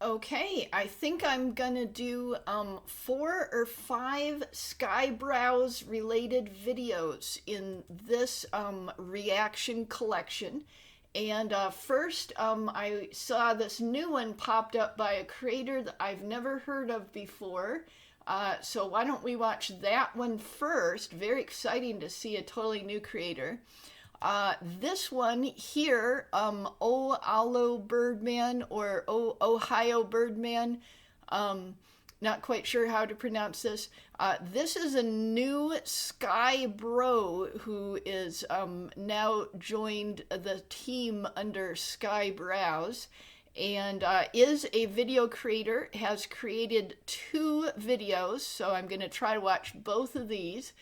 Okay, I think I'm gonna do 4 or 5 Skyebrows related videos in this reaction collection. And first, I saw this new one popped up by a creator that I've never heard of before. So why don't we watch that one first? Very exciting to see a totally new creator. This one here, Oh Aloe Birdman or Ohio Birdman, not quite sure how to pronounce this. This is a new Skybro who is now joined the team under Skyebrows and is a video creator, has created 2 videos, so I'm going to try to watch both of these.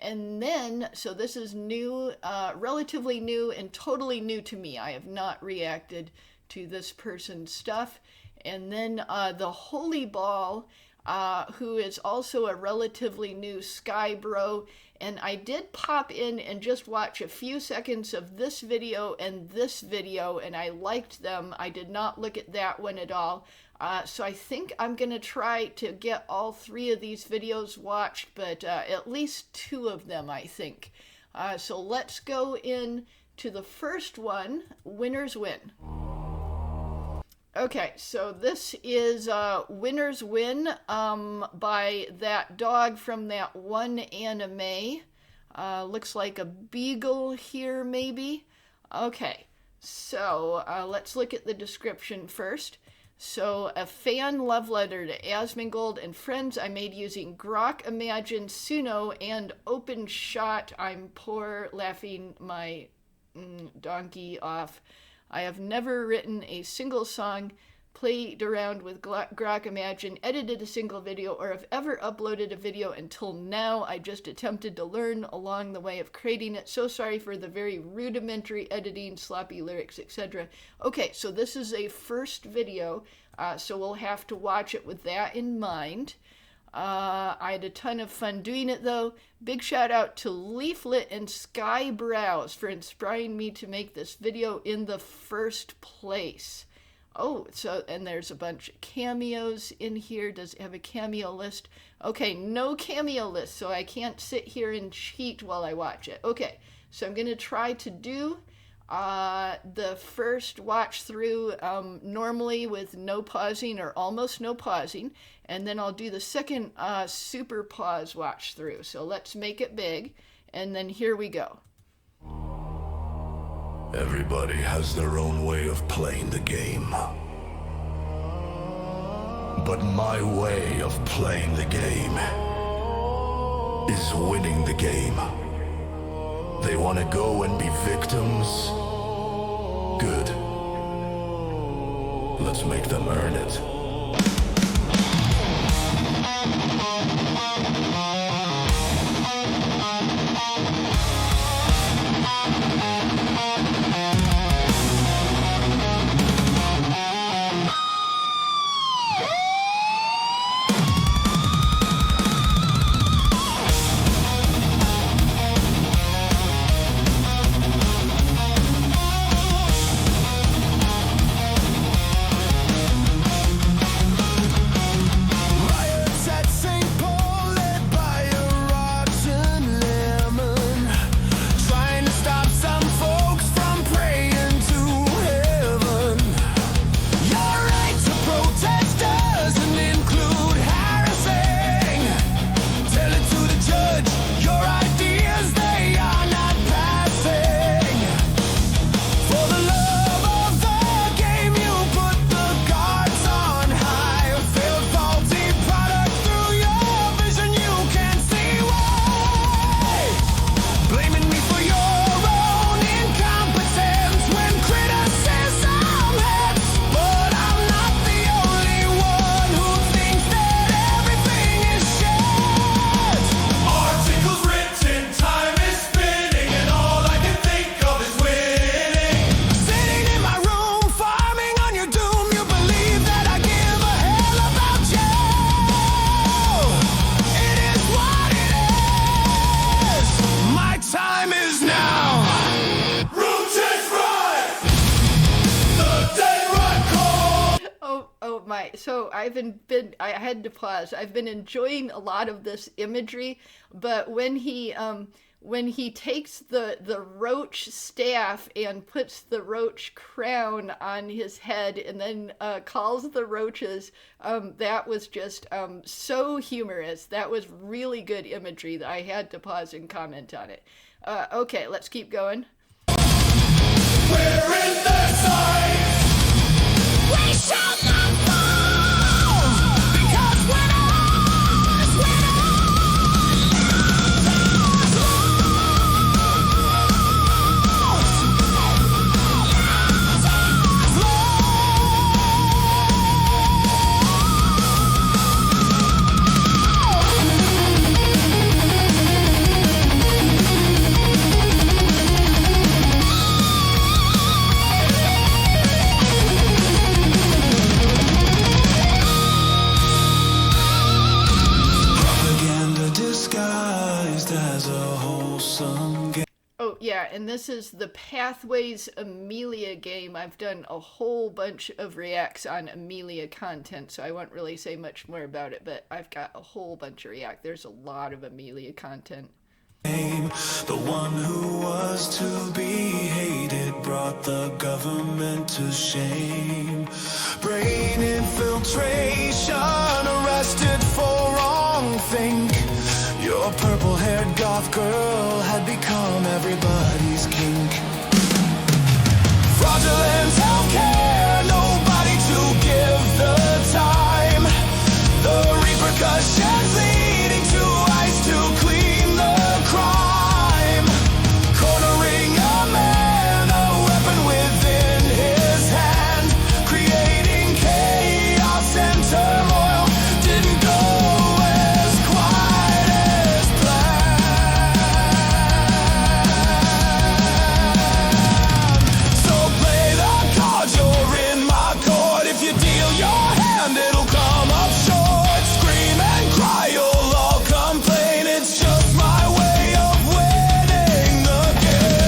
And then, so this is new, relatively new and totally new to me. I have not reacted to this person's stuff. And then the Holy Ball, who is also a relatively new Skybro. And I did pop in and just watch a few seconds of this video and this video, and I liked them. I did not look at that one at all. So I think I'm going to try to get all 3 of these videos watched, but at least 2 of them, I think. So let's go in to the first one, Winners Win. Okay, so this is Winners Win by that dog from that one anime. Looks like a beagle here, maybe. Okay, so let's look at the description first. So, a fan love letter to Asmongold and friends I made using Grok, Imagine, Suno, and OpenShot. I'm poor, laughing my donkey off. I have never written a single song, played around with Grok, Imagine, edited a single video, or have ever uploaded a video until now. I just attempted to learn along the way of creating it. So sorry for the very rudimentary editing, sloppy lyrics, etc. Okay, so this is a first video, so we'll have to watch it with that in mind. I had a ton of fun doing it though. Big shout out to Leaflet and Skyebrows for inspiring me to make this video in the first place. Oh, so, and there's a bunch of cameos in here. Does it have a cameo list? Okay, no cameo list, so I can't sit here and cheat while I watch it. Okay, so I'm going to try to do the first watch through normally with no pausing or almost no pausing, and then I'll do the second super pause watch through. So let's make it big, and then here we go. Everybody has their own way of playing the game. But my way of playing the game is winning the game. They want to go and be victims? Good. Let's make them earn it. I had to pause. I've been enjoying a lot of this imagery, but when he takes the roach staff and puts the roach crown on his head and then calls the roaches, that was just so humorous. That was really good imagery that I had to pause and comment on it. Okay, let's keep going. We're in their sights. We shall not fall, because we're ours, we're And this is the Pathways Amelia game. I've done a whole bunch of reacts on Amelia content, so I won't really say much more about it, but I've got a whole bunch of react. There's a lot of Amelia content. The one who was to be hated brought the government to shame. Brain infiltration, arrested for wrong think. Your purple-haired goth girl had become everybody's kink. Fraudulent healthcare, nobody to give the time. The repercussions leading to ice to clean the crime. Cornering a man, a weapon within his hand. Creating chaos and turmoil didn't go as quite as planned. So play the cards, you're in my court. If you deal your hand, it'll come up short. Scream and cry, you'll all complain. It's just my way of winning the game.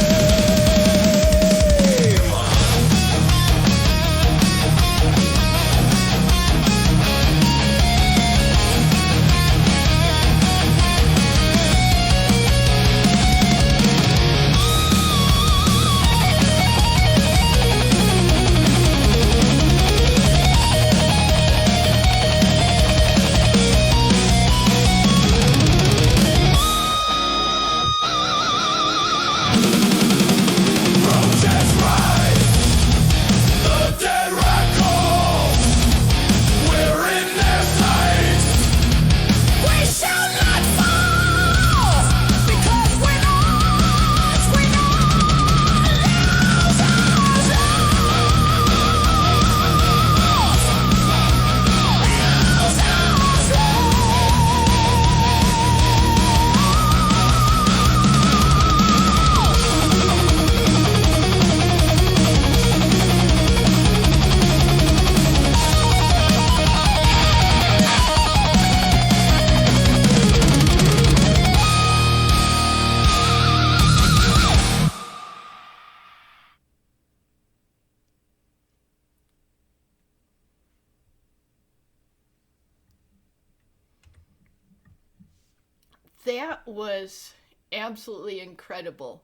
Protest rise, the dead rat calls. We're in their sights. We shall not fall, because we're ours, we're That was absolutely incredible.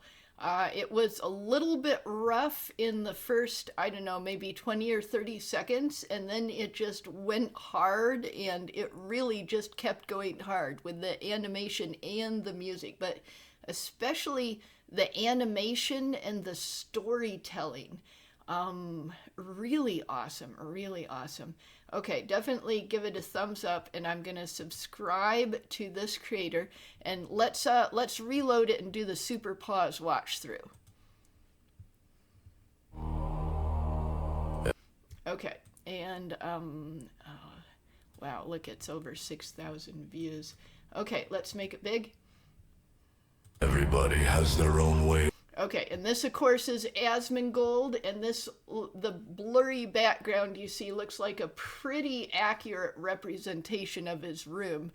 It was a little bit rough in the first, I don't know, maybe 20 or 30 seconds, and then it just went hard, and it really just kept going hard with the animation and the music, but especially the animation and the storytelling. Really awesome, really awesome. Okay, definitely give it a thumbs up, and I'm gonna subscribe to this creator, and let's reload it and do the super pause watch through. Okay, and wow, look, it's over 6,000 views. Okay, let's make it big. Everybody has their own way. Okay, and this, of course, is Asmongold, and the blurry background you see looks like a pretty accurate representation of his room,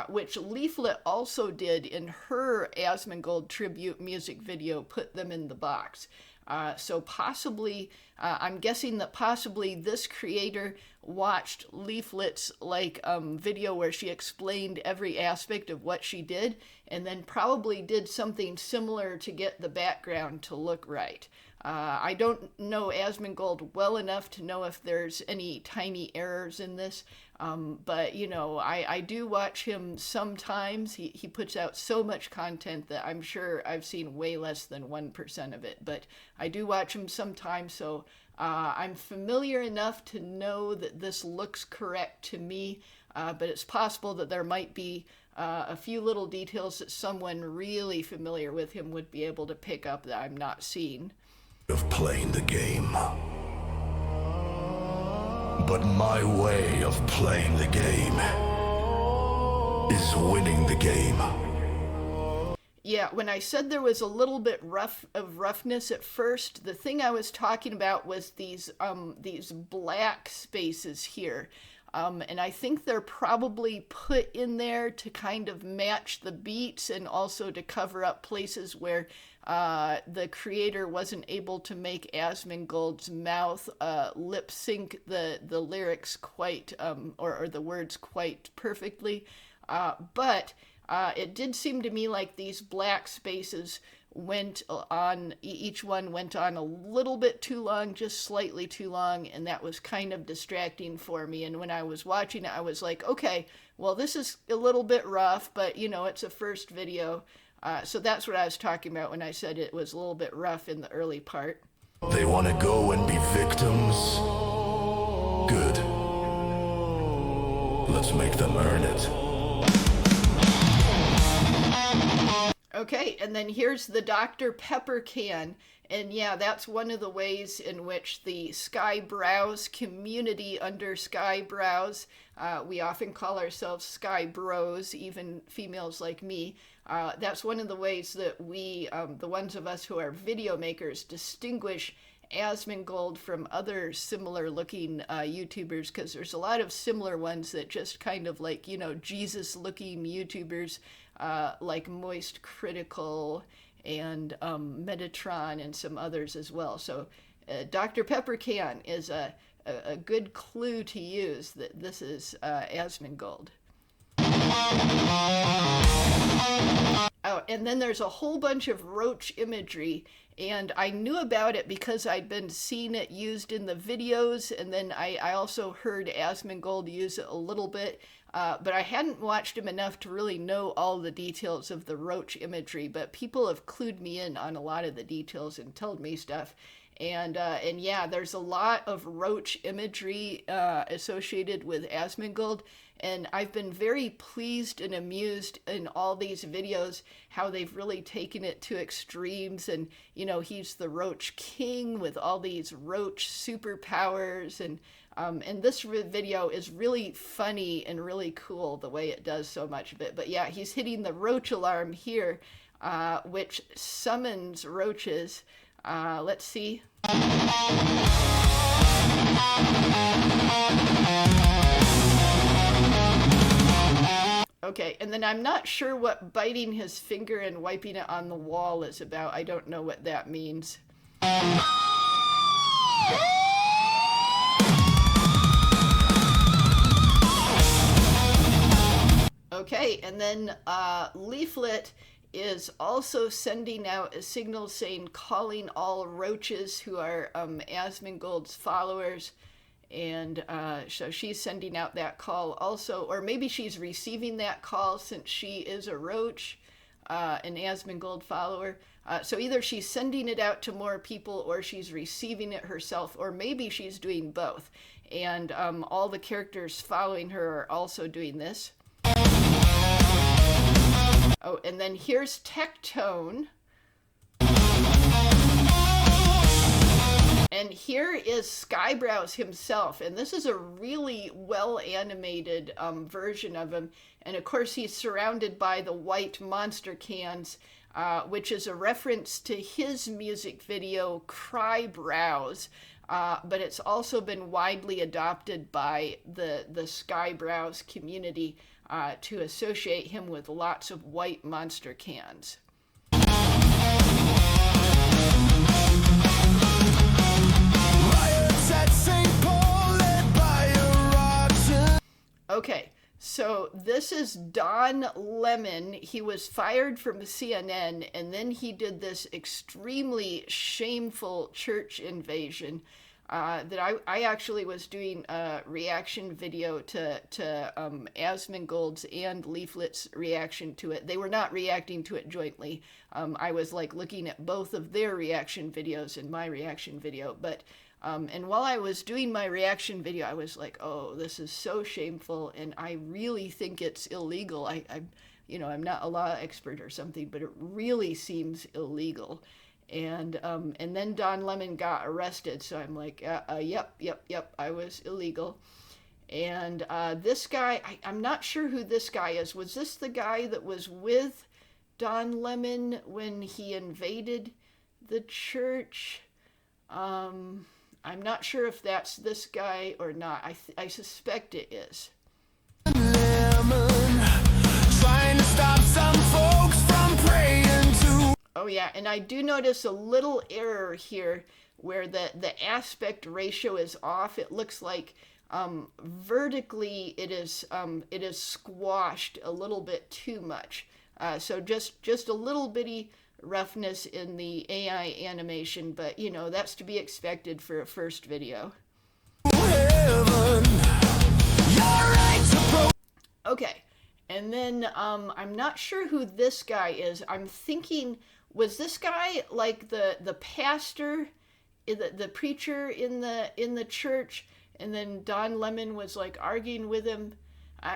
which Leaflet also did in her Asmongold tribute music video, Put Them in the Box. So possibly, I'm guessing that possibly this creator watched Leaflet's video where she explained every aspect of what she did, and then probably did something similar to get the background to look right. I don't know Asmongold well enough to know if there's any tiny errors in this, but you know, I do watch him sometimes. He puts out so much content that I'm sure I've seen way less than 1% of it, but I do watch him sometimes, so I'm familiar enough to know that this looks correct to me, but it's possible that there might be a few little details that someone really familiar with him would be able to pick up that I'm not seeing. Of playing the game. But my way of playing the game is winning the game. Yeah, when I said there was a little bit roughness at first, the thing I was talking about was these black spaces here. And I think they're probably put in there to kind of match the beats and also to cover up places where the creator wasn't able to make Asmongold's mouth lip sync the lyrics quite, or the words quite perfectly. But it did seem to me like these black spaces went on, each one went on a little bit too long, just slightly too long, and that was kind of distracting for me. And when I was watching it, I was like, okay, well, this is a little bit rough, but you know, it's a first video. So that's what I was talking about when I said it was a little bit rough in the early part. They want to go and be victims? Good. Let's make them earn it. Okay, and then here's the Dr. Pepper can, and yeah, that's one of the ways in which the Skyebrows community under Skyebrows, we often call ourselves Skyebros, even females like me, that's one of the ways that we, the ones of us who are video makers, distinguish Asmongold from other similar looking YouTubers, because there's a lot of similar ones that just kind of like, you know, Jesus looking YouTubers like Moist Critical and Metatron and some others as well. So Dr. Pepper Can is a good clue to use that this is Asmongold. Oh, and then there's a whole bunch of roach imagery, and I knew about it because I'd been seeing it used in the videos, and then I also heard Asmongold use it a little bit, but I hadn't watched him enough to really know all the details of the roach imagery, but people have clued me in on a lot of the details and told me stuff. And yeah, there's a lot of roach imagery associated with Asmongold, and I've been very pleased and amused in all these videos how they've really taken it to extremes. And you know, he's the roach king with all these roach superpowers, and this video is really funny and really cool the way it does so much of it. But yeah, he's hitting the roach alarm here, which summons roaches. Let's see. Okay, and then I'm not sure what biting his finger and wiping it on the wall is about. I don't know what that means. Okay, and then Leaflet is also sending out a signal saying, calling all roaches who are Asmongold's followers. And so she's sending out that call also, or maybe she's receiving that call since she is a roach, an Asmongold follower. So either she's sending it out to more people or she's receiving it herself, or maybe she's doing both. And all the characters following her are also doing this. Oh, and then here's Tectone. And here is Skyebrows himself, and this is a really well-animated version of him. And of course, he's surrounded by the white monster cans, which is a reference to his music video, Crybrows. But it's also been widely adopted by the Skyebrows community to associate him with lots of white monster cans. Okay, so this is Don Lemon. He was fired from CNN, and then he did this extremely shameful church invasion that I actually was doing a reaction video to Asmongold's and Leaflet's reaction to it. They were not reacting to it jointly. I was like looking at both of their reaction videos and my reaction video, but and while I was doing my reaction video, I was like, oh, this is so shameful, and I really think it's illegal. I'm not a law expert or something, but it really seems illegal. And then Don Lemon got arrested, so I'm like, yep, I was illegal. And this guy, I'm not sure who this guy is. Was this the guy that was with Don Lemon when he invaded the church? I'm not sure if that's this guy or not. I suspect it is. Lemon, trying to stop some folks from praying to... Oh yeah, and I do notice a little error here where the aspect ratio is off. It looks like vertically it is squashed a little bit too much. So just a little bitty roughness in the AI animation, but that's to be expected for a first video. Okay, and then I'm not sure who this guy is. I'm thinking, was this guy like the pastor, the preacher in the church, and then Don Lemon was like arguing with him?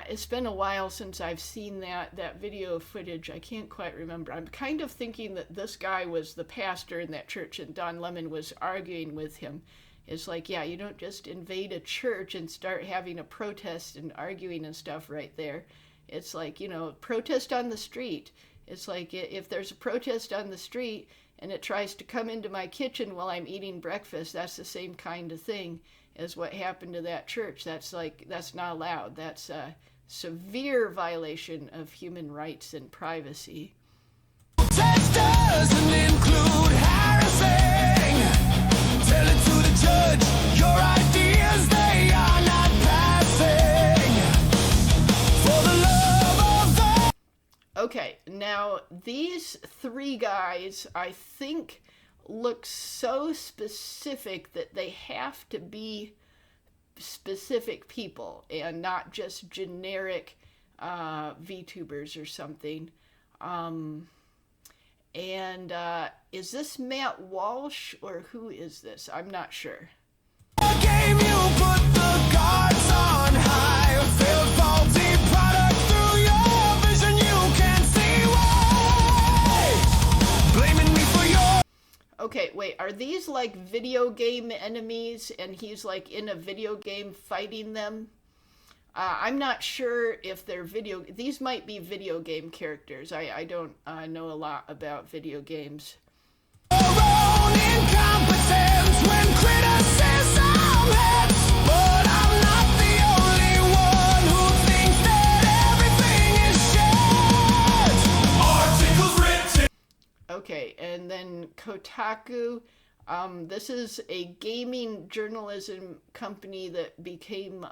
It's been a while since I've seen that video footage. I can't quite remember. I'm kind of thinking that this guy was the pastor in that church and Don Lemon was arguing with him. It's like, yeah, you don't just invade a church and start having a protest and arguing and stuff right there. It's like, protest on the street. It's like if there's a protest on the street and it tries to come into my kitchen while I'm eating breakfast, that's the same kind of thing as what happened to that church. That's not allowed. That's a severe violation of human rights and privacy. Text doesn't include harassing. Tell it to the judge, your ideas, they are not passing. For the love of the... Okay, now these three guys, I think, look so specific that they have to be specific people and not just generic VTubers or something. Is this Matt Walsh or who is this? I'm not sure. Game you put the guards on high, feel faulty product through your vision, you can't see why. Blaming me for your... Okay, wait, are these like video game enemies and he's like in a video game fighting them? I'm not sure if they're these might be video game characters. I don't know a lot about video games. Your own incompetence when criticism hits, but I'm not the only one who thinks that everything is shit. Articles written. Okay, and then Kotaku. This is a gaming journalism company that became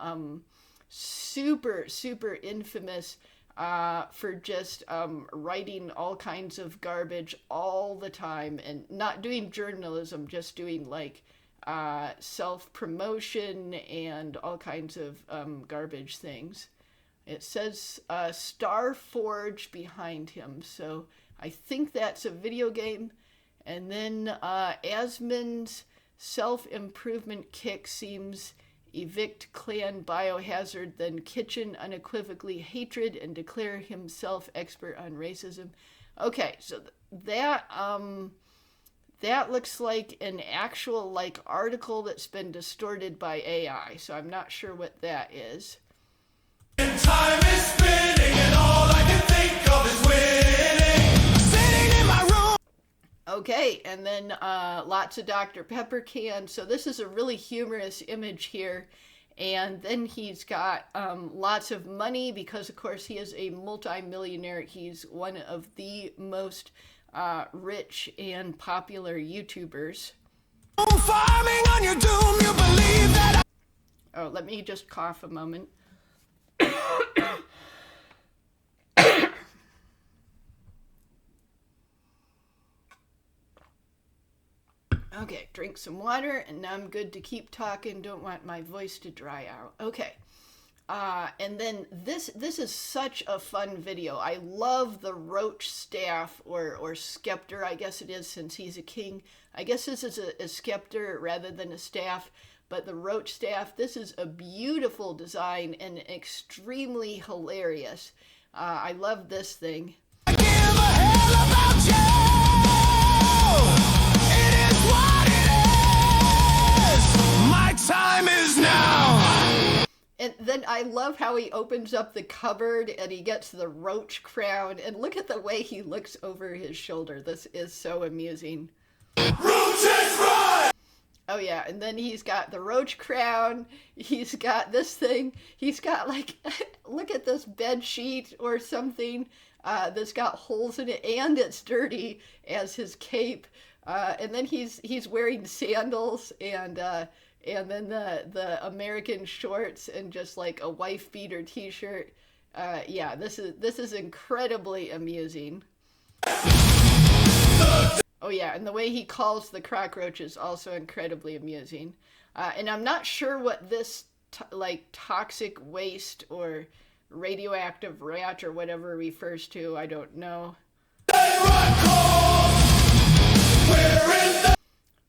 super infamous for just writing all kinds of garbage all the time and not doing journalism, just doing like self-promotion and all kinds of garbage things. It says Starforge behind him, so I think that's a video game. And then Asmon's self-improvement kick seems evict clan biohazard, then kitchen unequivocally hatred and declare himself expert on racism. Okay, so that looks like an actual like article that's been distorted by AI, so I'm not sure what that is. Time is spinning and all I can think of is winning. Sitting in my room. Okay, and then lots of Dr. Pepper cans. So this is a really humorous image here. And then he's got lots of money because, of course, he is a multi-millionaire. He's one of the most rich and popular YouTubers. Farming on your doom, you believe that. Oh, let me just cough a moment. Okay, drink some water, and now I'm good to keep talking. Don't want my voice to dry out. Okay. And then this is such a fun video. I love the roach staff, or scepter, I guess it is, since he's a king. I guess this is a scepter rather than a staff, but the roach staff, this is a beautiful design and extremely hilarious. I love this thing. I give a hell about you. It is what it is. My time is now. And then I love how he opens up the cupboard and he gets the roach crown. And look at the way he looks over his shoulder. This is so amusing. Roaches run! Oh yeah, and then he's got the roach crown. He's got this thing. He's got like, look at this bed sheet or something that's got holes in it, and it's dirty as his cape. And then he's wearing sandals and then the American shorts and just like a wife beater t-shirt. Yeah, this is incredibly amusing. Oh yeah, and the way he calls the cockroaches also incredibly amusing. And I'm not sure what this like toxic waste or radioactive rat or whatever refers to. I don't know.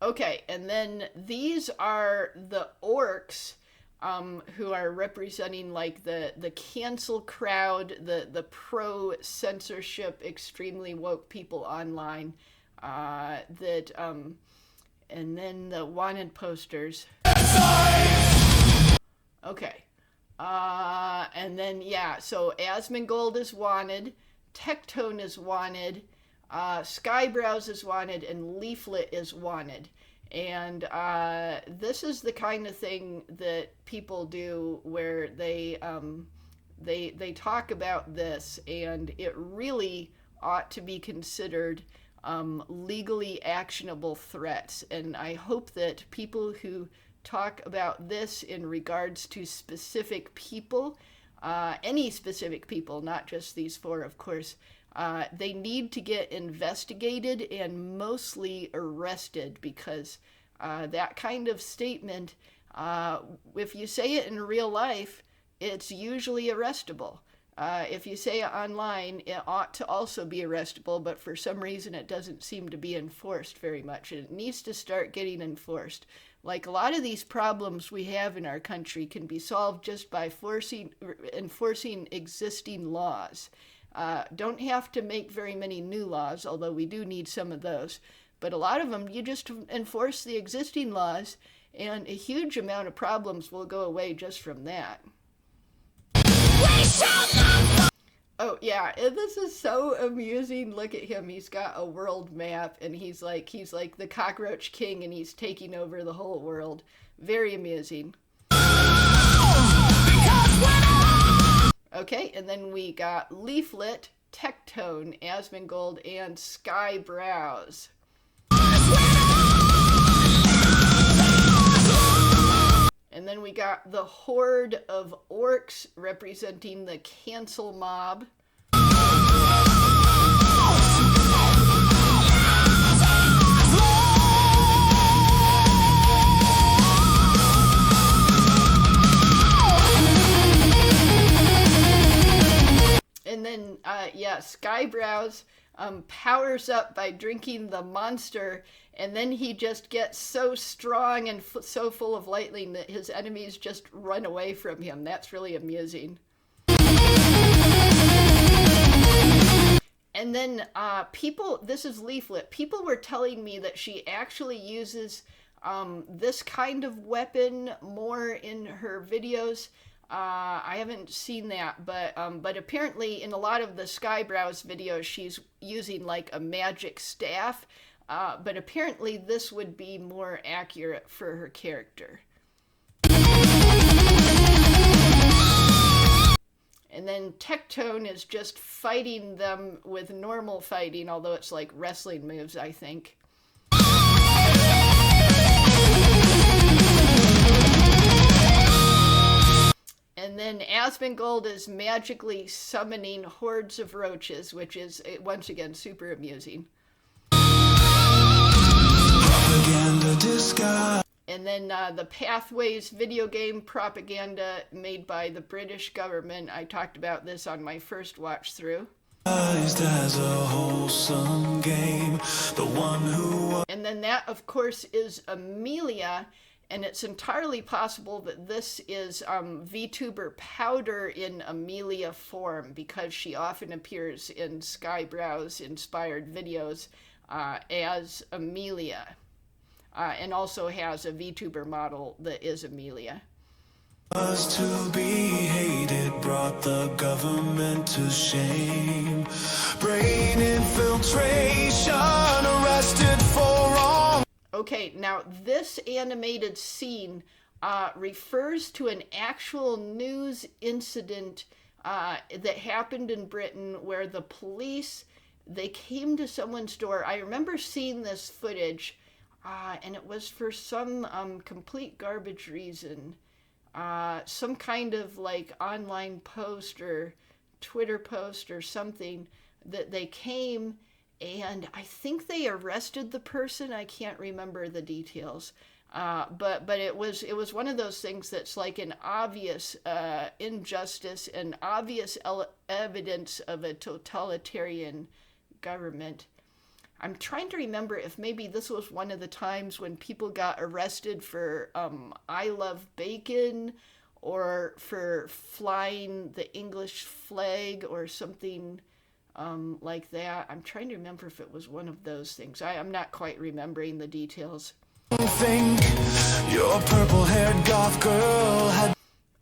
Okay, and then these are the orcs who are representing like the cancel crowd, the pro-censorship, extremely woke people online. And then the wanted posters. Okay. And then, yeah, so Asmongold is wanted, Tectone is wanted, Skyebrows is wanted, and Leaflet is wanted. And this is the kind of thing that people do where they talk about this, and it really ought to be considered legally actionable threats. And I hope that people who talk about this in regards to specific people, any specific people, not just these four, of course, they need to get investigated and mostly arrested, because that kind of statement, if you say it in real life, it's usually arrestable. If you say it online, it ought to also be arrestable, but for some reason it doesn't seem to be enforced very much. It needs to start getting enforced. Like, a lot of these problems we have in our country can be solved just by enforcing existing laws. Don't have to make very many new laws, although we do need some of those. But a lot of them, you just enforce the existing laws, and a huge amount of problems will go away just from that. Oh yeah, and this is so amusing. Look at him. He's got a world map, and he's like the cockroach king, and he's taking over the whole world. Very amusing. Okay, and then we got Leaflet, Tectone, Asmongold, and Skyebrows. And then we got the horde of orcs representing the cancel mob. And then, yeah, Skyebrows powers up by drinking the monster, and then he just gets so strong and so full of lightning that his enemies just run away from him. That's really amusing. And then this is Leaflet. People were telling me that she actually uses this kind of weapon more in her videos. I haven't seen that, but apparently in a lot of the Skyebrows videos, she's using like a magic staff. But apparently this would be more accurate for her character. And then Tectone is just fighting them with normal fighting, although it's like wrestling moves, I think. And then Asmongold is magically summoning hordes of roaches, which is, once again, super amusing. Propaganda disguise. And then the Pathways video game propaganda made by the British government. I talked about this on my first watch through. As a wholesome game, the one who... And then that, of course, is Amelia, and it's entirely possible that this is VTuber Powder in Amelia form, because she often appears in Skyebrows inspired videos as Amelia, and also has a VTuber model that is Amelia. Was to be hated brought the government to shame. Brain infiltration, arrested for wrong. Okay, now this animated scene refers to an actual news incident that happened in Britain where the police, they came to someone's door. I remember seeing this footage, and it was for some complete garbage reason. Some kind of like online post or Twitter post or something, that they came and I think they arrested the person. I can't remember the details. But it was one of those things that's like an obvious injustice and obvious evidence of a totalitarian government. I'm trying to remember if maybe this was one of the times when people got arrested for I love bacon, or for flying the English flag or something like that. I'm trying to remember if it was one of those things. I'm not quite remembering the details. Think your purple-haired goth girl had...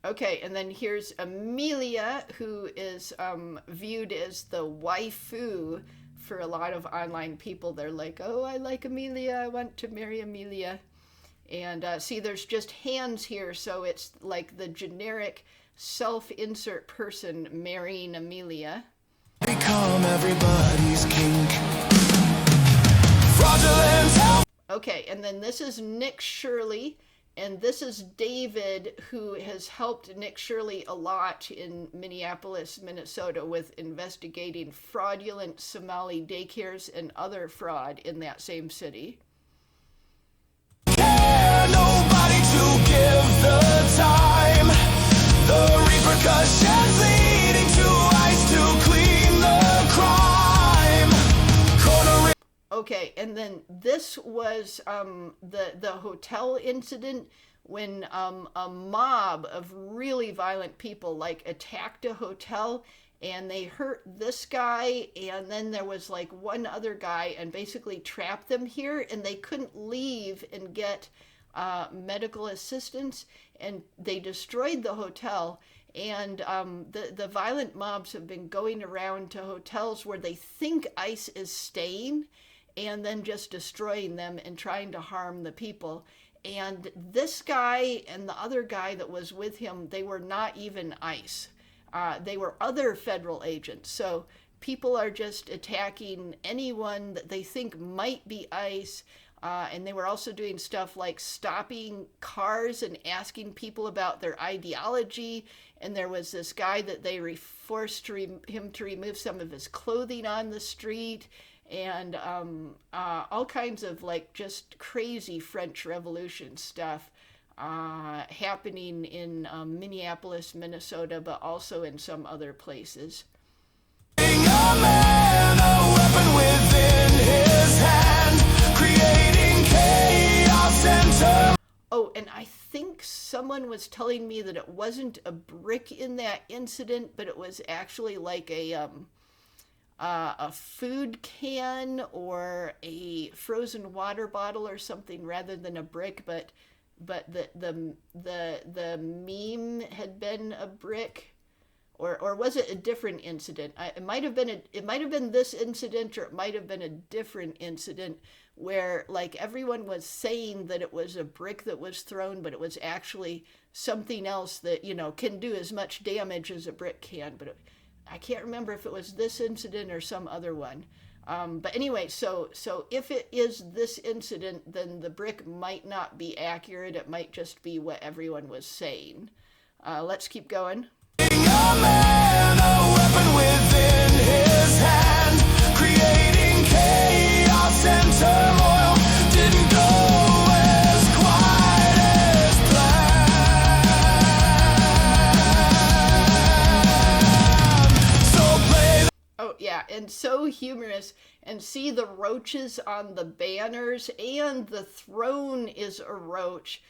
Okay, and then here's Amelia, who is viewed as the waifu for a lot of online people. They're like, oh, I like Amelia, I want to marry Amelia. And see, there's just hands here, so it's like the generic self-insert person marrying Amelia. Become everybody's kink. Fraudulent. Okay, and then this is Nick Shirley, and this is David, who has helped Nick Shirley a lot in Minneapolis, Minnesota, with investigating fraudulent Somali daycares and other fraud in that same city. Nobody to give the time, the repercussions leading to ice to clean the crime. Okay, and then this was the hotel incident when a mob of really violent people like attacked a hotel, and they hurt this guy, and then there was like one other guy, and basically trapped them here, and they couldn't leave and get medical assistance, and they destroyed the hotel. And the violent mobs have been going around to hotels where they think ICE is staying, and then just destroying them and trying to harm the people. And this guy and the other guy that was with him, they were not even ICE. They were other federal agents. So people are just attacking anyone that they think might be ICE. And they were also doing stuff like stopping cars and asking people about their ideology. And there was this guy that they forced him to remove some of his clothing on the street. And all kinds of like just crazy French Revolution stuff happening in Minneapolis, Minnesota, but also in some other places. A man, a weapon within his hand, creating chaos and oh, and I think someone was telling me that it wasn't a brick in that incident, but it was actually like a food can or a frozen water bottle or something rather than a brick, but the meme had been a brick, or was it a different incident? It might have been this incident, or it might have been a different incident where like everyone was saying that it was a brick that was thrown, but it was actually something else that, you know, can do as much damage as a brick can, but I can't remember if it was this incident or some other one. But anyway, so if it is this incident, then the brick might not be accurate. It might just be what everyone was saying. Let's keep going. A man, a weapon within his hand, creating chaos and turmoil, didn't go as quiet as planned. So play. Oh yeah, and so humorous. And see the roaches on the banners, and the throne is a roach.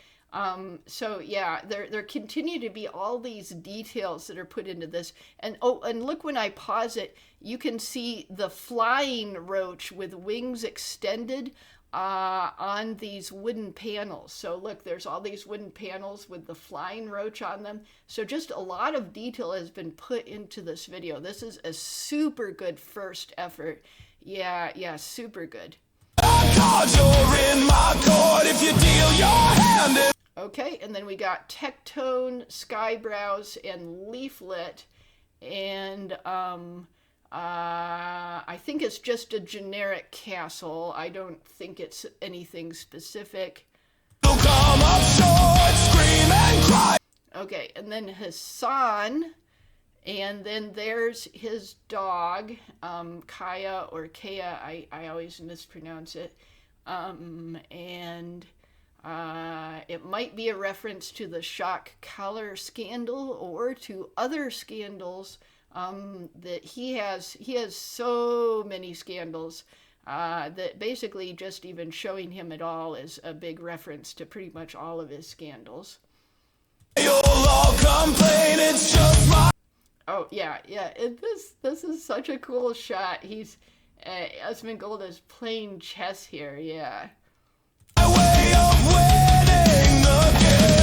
So yeah, there continue to be all these details that are put into this. And oh, and look, when I pause it, you can see the flying roach with wings extended on these wooden panels. So look, there's all these wooden panels with the flying roach on them. So just a lot of detail has been put into this video. This is a super good first effort. Yeah, super good. You're in my court if you deal your hand in. Okay, and then we got Tectone, Skyebrows, and Leaflet, and I think it's just a generic castle. I don't think it's anything specific. Come up short, scream and cry. Okay, and then Hassan, and then there's his dog, Kaya or Kea. I always mispronounce it. And it might be a reference to the shock collar scandal or to other scandals that he has. He has so many scandals that basically just even showing him at all is a big reference to pretty much all of his scandals. You'll all complain, it's just my. Oh yeah. This is such a cool shot. He's Asmongold is playing chess here. Yeah. Way of winning the game.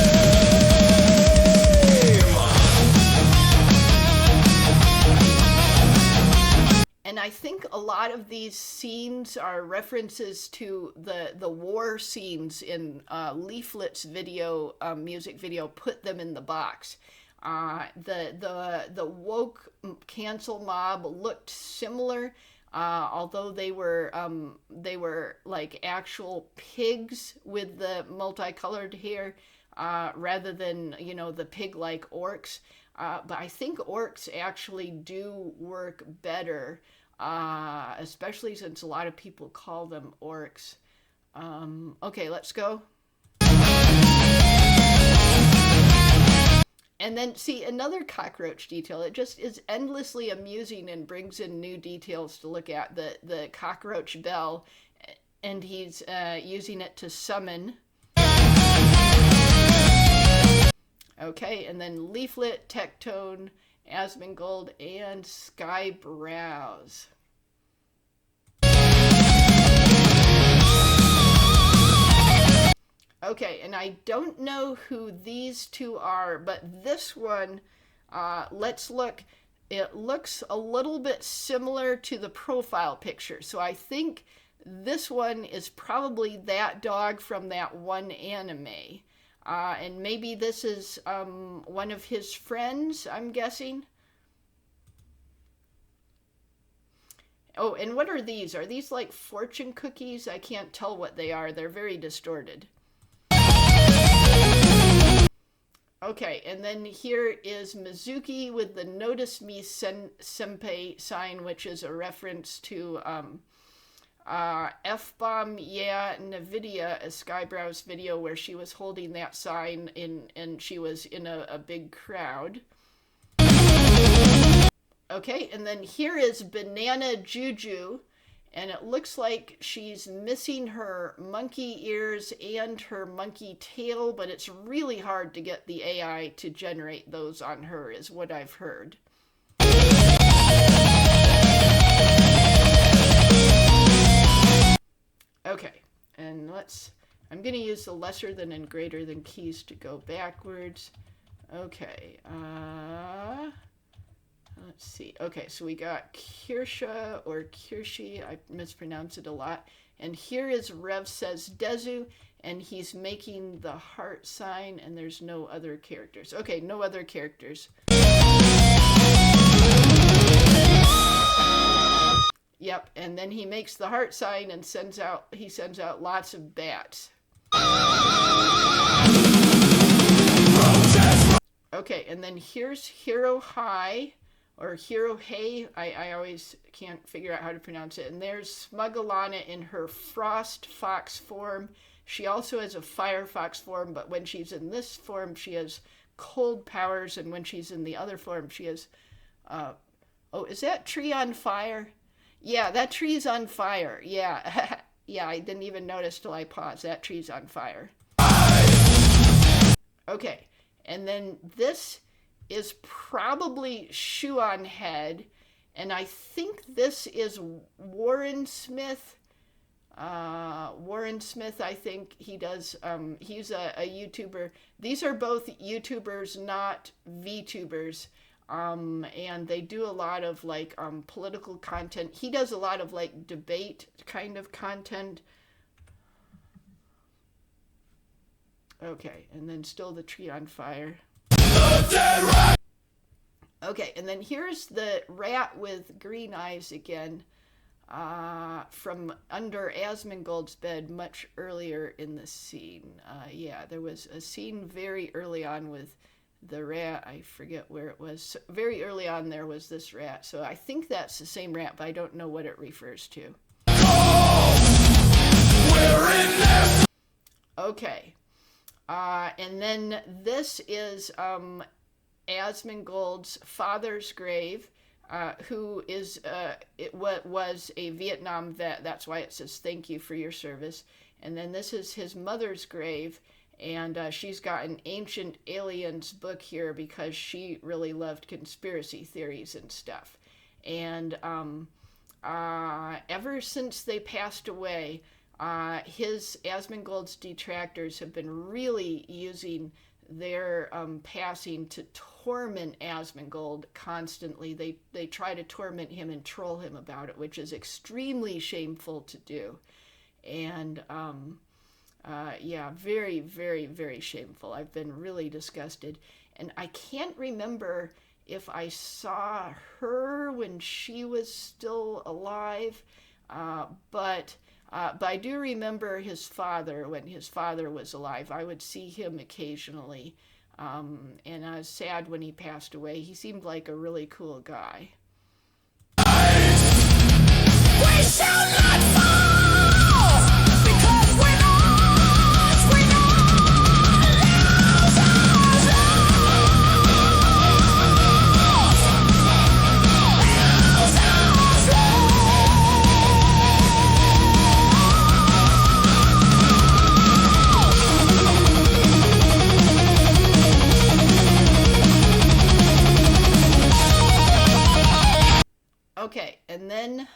And I think a lot of these scenes are references to the war scenes in Leaflet's video, music video, Put Them in the Box. The woke cancel mob looked similar, although they were like actual pigs with the multicolored hair, rather than, you know, the pig-like orcs. But I think orcs actually do work better, especially since a lot of people call them orcs. Okay, let's go. And then see another cockroach detail. It just is endlessly amusing and brings in new details to look at. The cockroach bell, and he's using it to summon. Okay, and then Leaflet, Tectone, Asmongold, and Skyebrows. Okay, and I don't know who these two are, but this one, let's look. It looks a little bit similar to the profile picture. So I think this one is probably that dog from that one anime. And maybe this is one of his friends, I'm guessing. Oh, and what are these? Are these like fortune cookies? I can't tell what they are. They're very distorted. Okay, and then here is Mizuki with the Notice Me Senpai sign, which is a reference to F-Bomb, yeah, Nvidia, a Skyebrows video where she was holding that sign and she was in a big crowd. Okay, and then here is Banana Juju, and it looks like she's missing her monkey ears and her monkey tail, but it's really hard to get the AI to generate those on her, is what I've heard. Okay, and I'm going to use the lesser than and greater than keys to go backwards. Okay, let's see. Okay, so we got Kirsha or Kirshi. I mispronounce it a lot. And here is Rev Says Dezu, and he's making the heart sign, and there's no other characters. Okay, no other characters. Yep, and then he makes the heart sign and sends out lots of bats. Okay, and then here's Hero High, or Hero Hey. I always can't figure out how to pronounce it. And there's Smugalana in her Frost Fox form. She also has a Fire Fox form, but when she's in this form, she has cold powers, and when she's in the other form, she has. Oh, is that tree on fire? Yeah, that tree's on fire. Yeah, yeah, I didn't even notice till I paused. That tree's on fire. Okay, and then this is probably Shoe on Head, and I think this is Warren Smith. Warren Smith, I think he does. He's a YouTuber. These are both YouTubers, not VTubers. And they do a lot of like political content. He does a lot of like debate kind of content. Okay, and then still the tree on fire. Okay, and then here's the rat with green eyes again, from under Asmongold's bed much earlier in the scene. Yeah, there was a scene very early on with the rat. I forget where it was. So very early on there was this rat. So I think that's the same rat, but I don't know what it refers to. Okay. And then this is Asmongold's father's grave, who is was a Vietnam vet. That's why it says thank you for your service. And then this is his mother's grave, and she's got an Ancient Aliens book here because she really loved conspiracy theories and stuff. And ever since they passed away, his Asmongold's detractors have been really using their passing to torment Asmongold constantly. They try to torment him and troll him about it, which is extremely shameful to do. And yeah, very, very, very shameful. I've been really disgusted. And I can't remember if I saw her when she was still alive, but I do remember his father when his father was alive. I would see him occasionally, and I was sad when he passed away. He seemed like a really cool guy. We shall not fall, because we're not, we're Okay, and then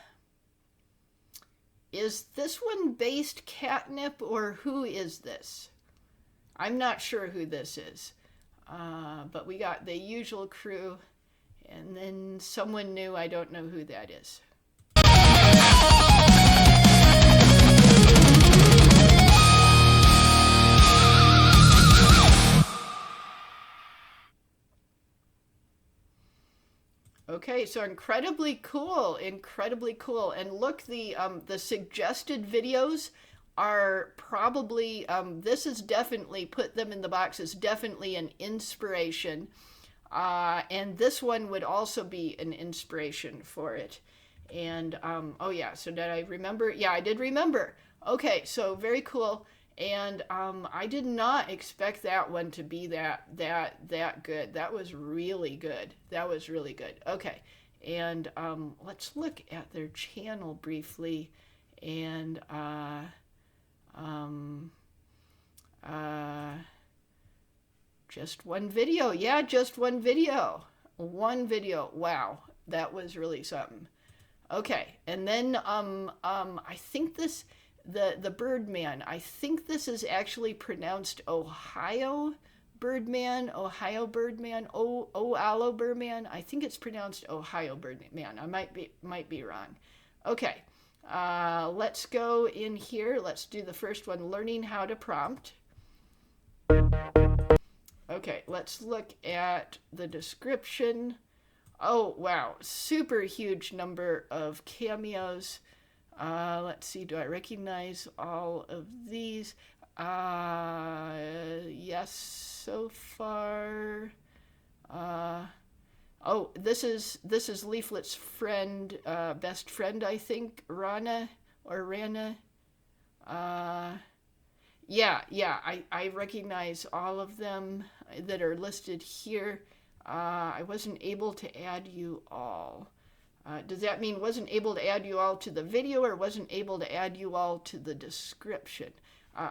is this one based Catnip, or who is this? I'm not sure who this is, but we got the usual crew, and then someone new. I don't know who that is. Okay, so incredibly cool, incredibly cool. And look, the suggested videos are probably, this is definitely, put them in the box, is definitely an inspiration. And this one would also be an inspiration for it. And, oh yeah, so did I remember? Yeah, I did remember. Okay, so very cool. And I did not expect that one to be that good. That was really good. That was really good. Okay, and let's look at their channel briefly. And just one video. Yeah, just one video. One video. Wow, that was really something. Okay, and then I think this. The Birdman, I think this is actually pronounced Ohio Birdman, Ohio Birdman, Aloe Birdman. I think it's pronounced Ohio Birdman. I might be wrong. Okay, let's go in here. Let's do the first one, learning how to prompt. Okay, let's look at the description. Oh, wow, super huge number of cameos. Let's see, do I recognize all of these? Yes, so far. Oh, this is Leaflet's friend, best friend, I think, Rana or Rana. Yeah, I recognize all of them that are listed here. I wasn't able to add you all. Does that mean wasn't able to add you all to the video or wasn't able to add you all to the description?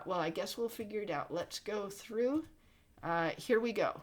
Well, I guess we'll figure it out. Let's go through. Here we go.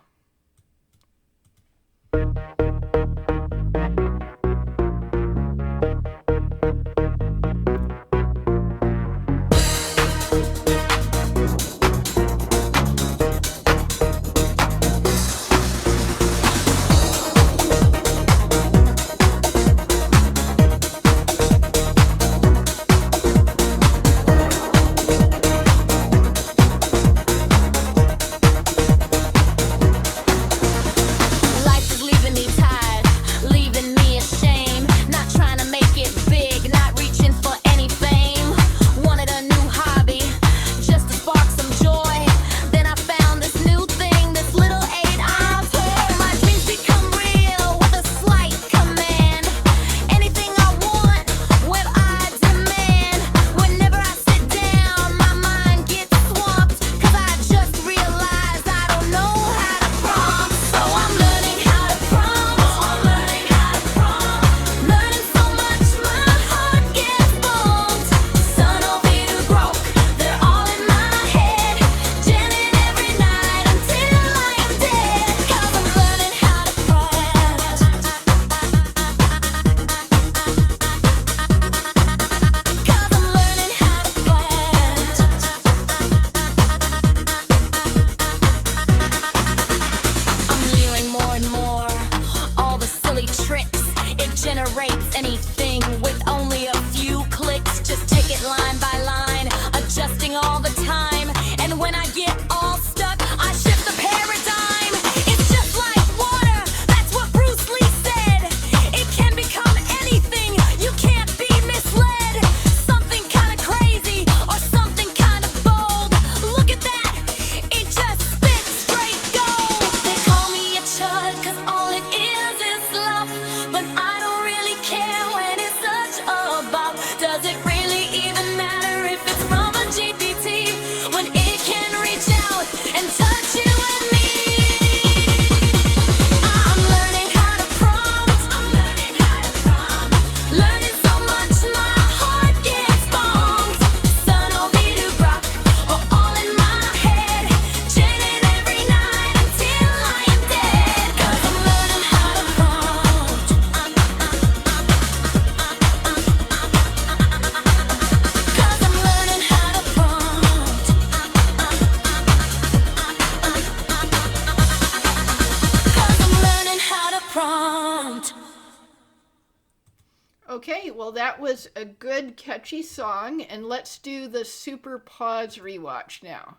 Okay, well that was a good catchy song, and let's do the Super Pause rewatch now.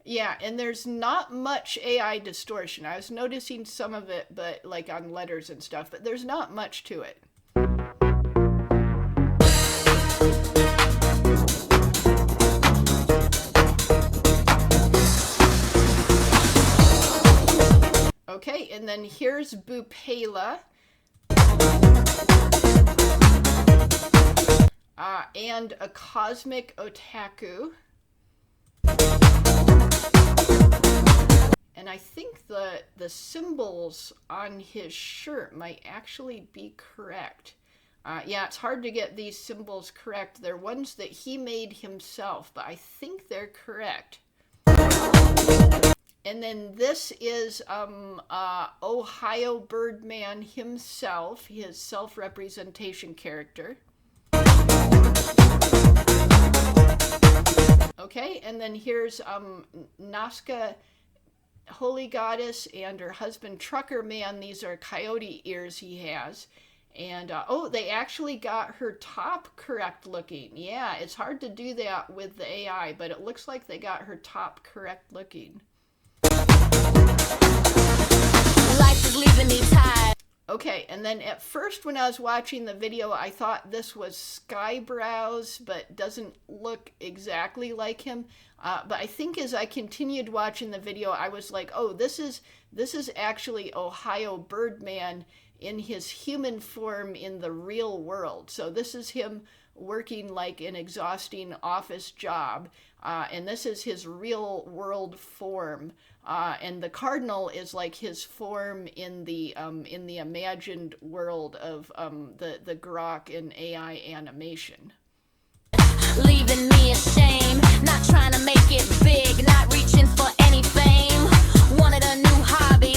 Yeah, and there's not much AI distortion. I was noticing some of it, but like on letters and stuff, but there's not much to it. Okay, and then here's Bupela. And a Cosmic Otaku. And I think the symbols on his shirt might actually be correct. Yeah, it's hard to get these symbols correct. They're ones that he made himself, but I think they're correct. And then this is Ohio Birdman himself, his self-representation character. Okay, and then here's Nazca, Holy Goddess, and her husband Trucker Man. These are coyote ears he has. And, oh, they actually got her top correct looking. Yeah, it's hard to do that with the AI, but it looks like they got her top correct looking. Life is leaving me tired. Okay, and then at first when I was watching the video, I thought this was Skyebrows, but doesn't look exactly like him. But I think as I continued watching the video, I was like, oh, this is actually Ohio Birdman in his human form in the real world. So this is him working like an exhausting office job, and this is his real world form. And the cardinal is like his form in the imagined world of the Grok and AI animation. Leaving me ashamed, not trying to make it big, not reaching for any fame. Wanted a new hobby,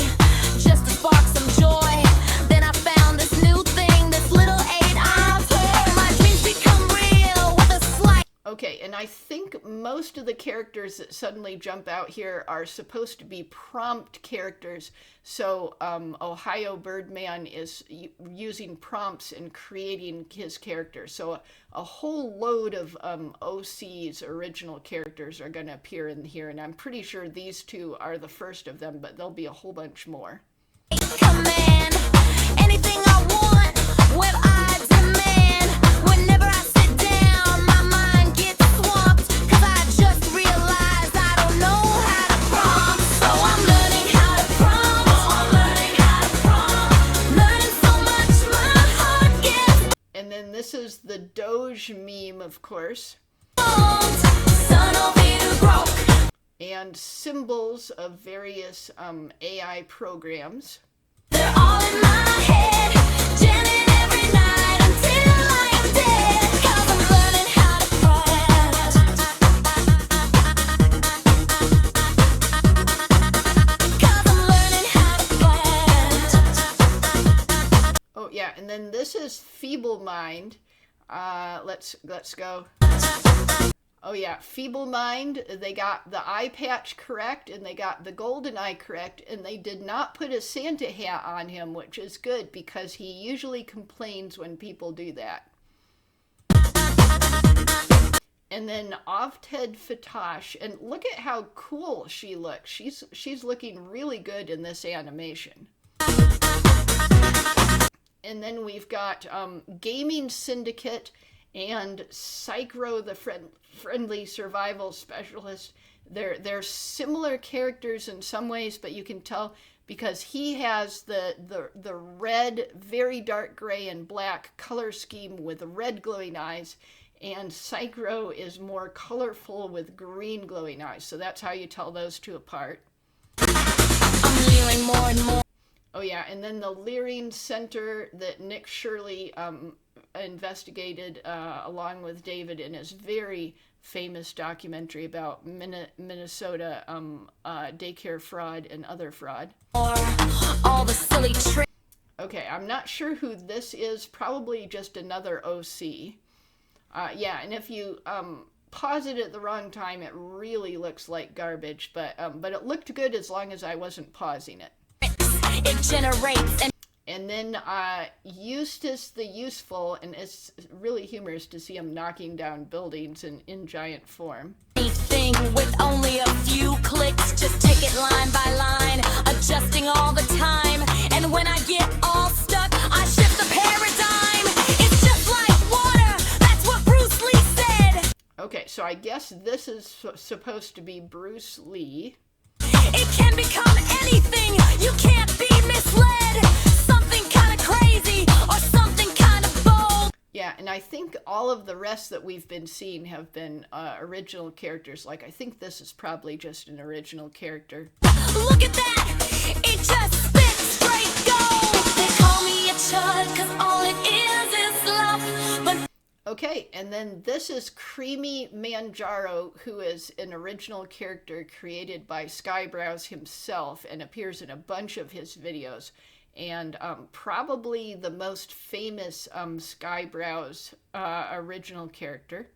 just to spark some joy. Then I found this new thing, this little 8-hour toy. My dreams become real with a slight. Okay, and I think most of the characters that suddenly jump out here are supposed to be prompt characters. So Ohio Birdman is using prompts and creating his character. So a whole load of OC's original characters are going to appear in here, and I'm pretty sure these two are the first of them, but there'll be a whole bunch more. Command anything I want, what I demand. Whenever I sit down, my mind gets swamped, cause I just realized I don't know how to prompt. So I'm learning how to prompt. Learning so much my heart gets. And then this is the Doge meme, of course. Son of a broke. And symbols of various AI programs. They're all in my head, jamming every night until I am dead. Cause I'm learning how to prompt. Cause I'm learning how to prompt. Oh yeah, and then this is Feeble Mind. Let's go. Oh yeah, Feeble Mind, they got the eye patch correct, and they got the golden eye correct, and they did not put a Santa hat on him, which is good, because he usually complains when people do that. And then Ovted Fatash, and look at how cool she looks. She's looking really good in this animation. And then we've got Gaming Syndicate and Psychro, the friendly survival specialist. They're similar characters in some ways, but you can tell because he has the red, very dark gray and black color scheme with red glowing eyes, and Psychro is more colorful with green glowing eyes. So that's how you tell those two apart. I'm leering more and more. Oh yeah, and then the Leering Center that Nick Shirley investigated along with David in his very famous documentary about Minnesota daycare fraud and other fraud. All the silly tricks. Okay, I'm not sure who this is. Probably just another OC. Yeah, and if you pause it at the wrong time, it really looks like garbage. But it looked good as long as I wasn't pausing it. It generates and then Eustace the Useful, and it's really humorous to see him knocking down buildings in giant form. anything with only a few clicks. Just take it line by line, adjusting all the time. And when I get all stuck, I shift the paradigm. It's just like water, that's what Bruce Lee said. Okay, so I guess this is supposed to be Bruce Lee. It can become anything, you can't be misled. Something kind of crazy or something kind of bold. Yeah, and I think all of the rest that we've been seeing have been original characters. Like, I think this is probably just an original character. Look at that, it just spits straight gold. They call me a chud cause all it is love. But Okay, and then this is Creamy Manjaro, who is an original character created by Skyebrows himself and appears in a bunch of his videos. And probably the most famous Skyebrows original character.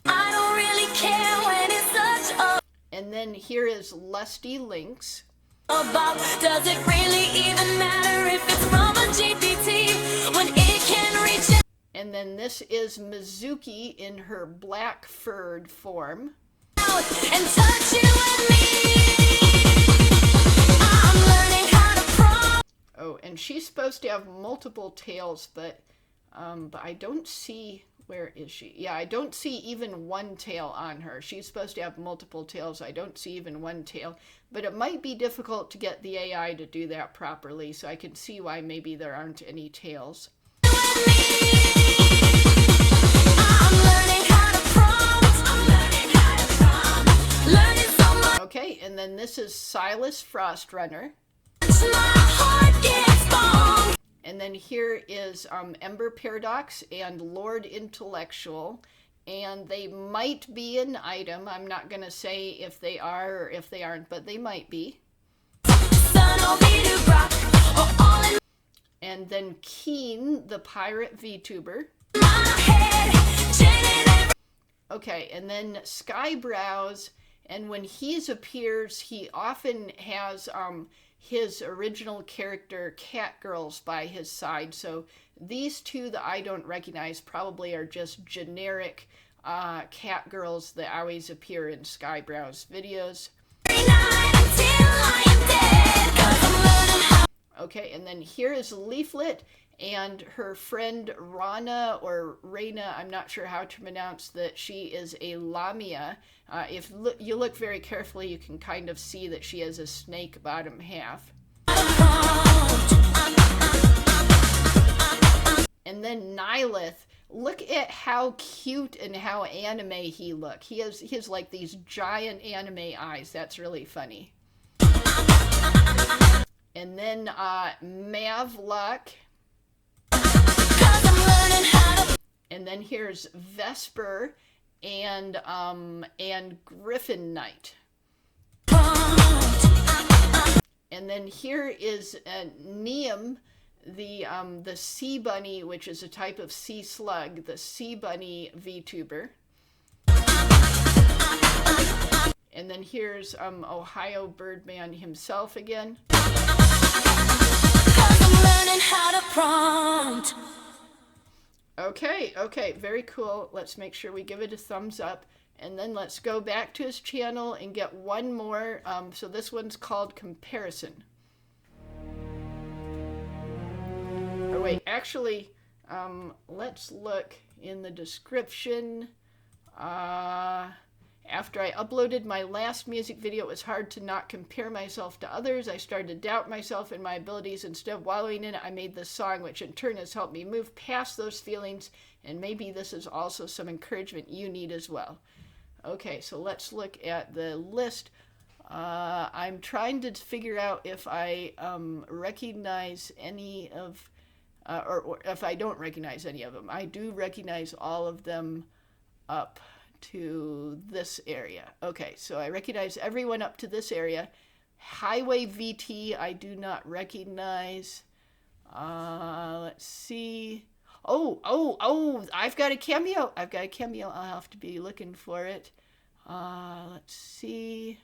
I don't really care when it's such a And then here is Lusty Lynx. about. Does it really even matter if it's from a GPT when it can reach it? And then this is Mizuki in her black furred form. Out and touch you and me. I'm learning how to prompt. Oh, and she's supposed to have multiple tails, but I don't see, where is she? Yeah, I don't see even one tail on her. She's supposed to have multiple tails. I don't see even one tail, but it might be difficult to get the AI to do that properly, so I can see why maybe there aren't any tails. Okay, and then this is Silas Frostrunner. And then here is Ember Paradox and Lord Intellectual, and they might be an item. I'm not going to say if they are or if they aren't, but they might be. And then Keen, the pirate VTuber. Okay, and then Skyebrows, and when he appears, he often has his original character Catgirls by his side. So these two that I don't recognize probably are just generic Catgirls that always appear in Skyebrows videos. Okay, and then here is Leaflet and her friend Rana or Reina. I'm not sure how to pronounce that. She is a Lamia. If you look very carefully, you can kind of see that she has a snake bottom half. And then Nihilith. Look at how cute and how anime he looks. He has like these giant anime eyes. That's really funny. And then Mavluck. And then here's Vesper and Griffin Knight. And then here is Neum, the sea bunny, which is a type of sea slug, the sea bunny VTuber. And then here's Ohio Birdman himself again. Okay, very cool. Let's make sure we give it a thumbs up. And then let's go back to his channel and get one more. So this one's called Comparison. Oh wait, actually, let's look in the description. After I uploaded my last music video, it was hard to not compare myself to others. I started to doubt myself and my abilities. Instead of wallowing in it, I made this song, which in turn has helped me move past those feelings. And maybe this is also some encouragement you need as well. Okay, so let's look at the list. I'm trying to figure out if I recognize any of, or if I don't recognize any of them. I do recognize all of them up to this area. Okay, so I recognize everyone up to this area. Highway VT, I do not recognize. Let's see. Oh, I've got a cameo. I'll have to be looking for it. Let's see.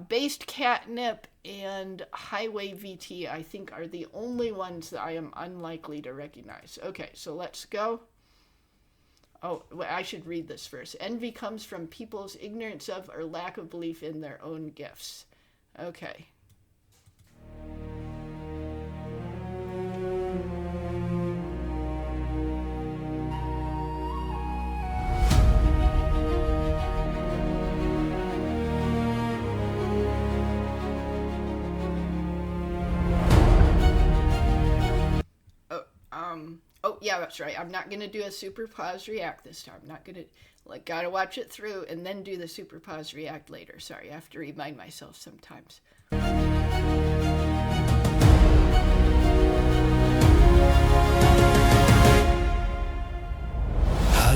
Based Catnip and Highway VT, I think, are the only ones that I am unlikely to recognize. Okay, so let's go. Oh, well, I should read this first. Envy comes from people's ignorance of or lack of belief in their own gifts. Okay. Oh, yeah, that's right. I'm not going to do a super pause react this time. I'm not going to, gotta watch it through and then do the super pause react later. Sorry, I have to remind myself sometimes. I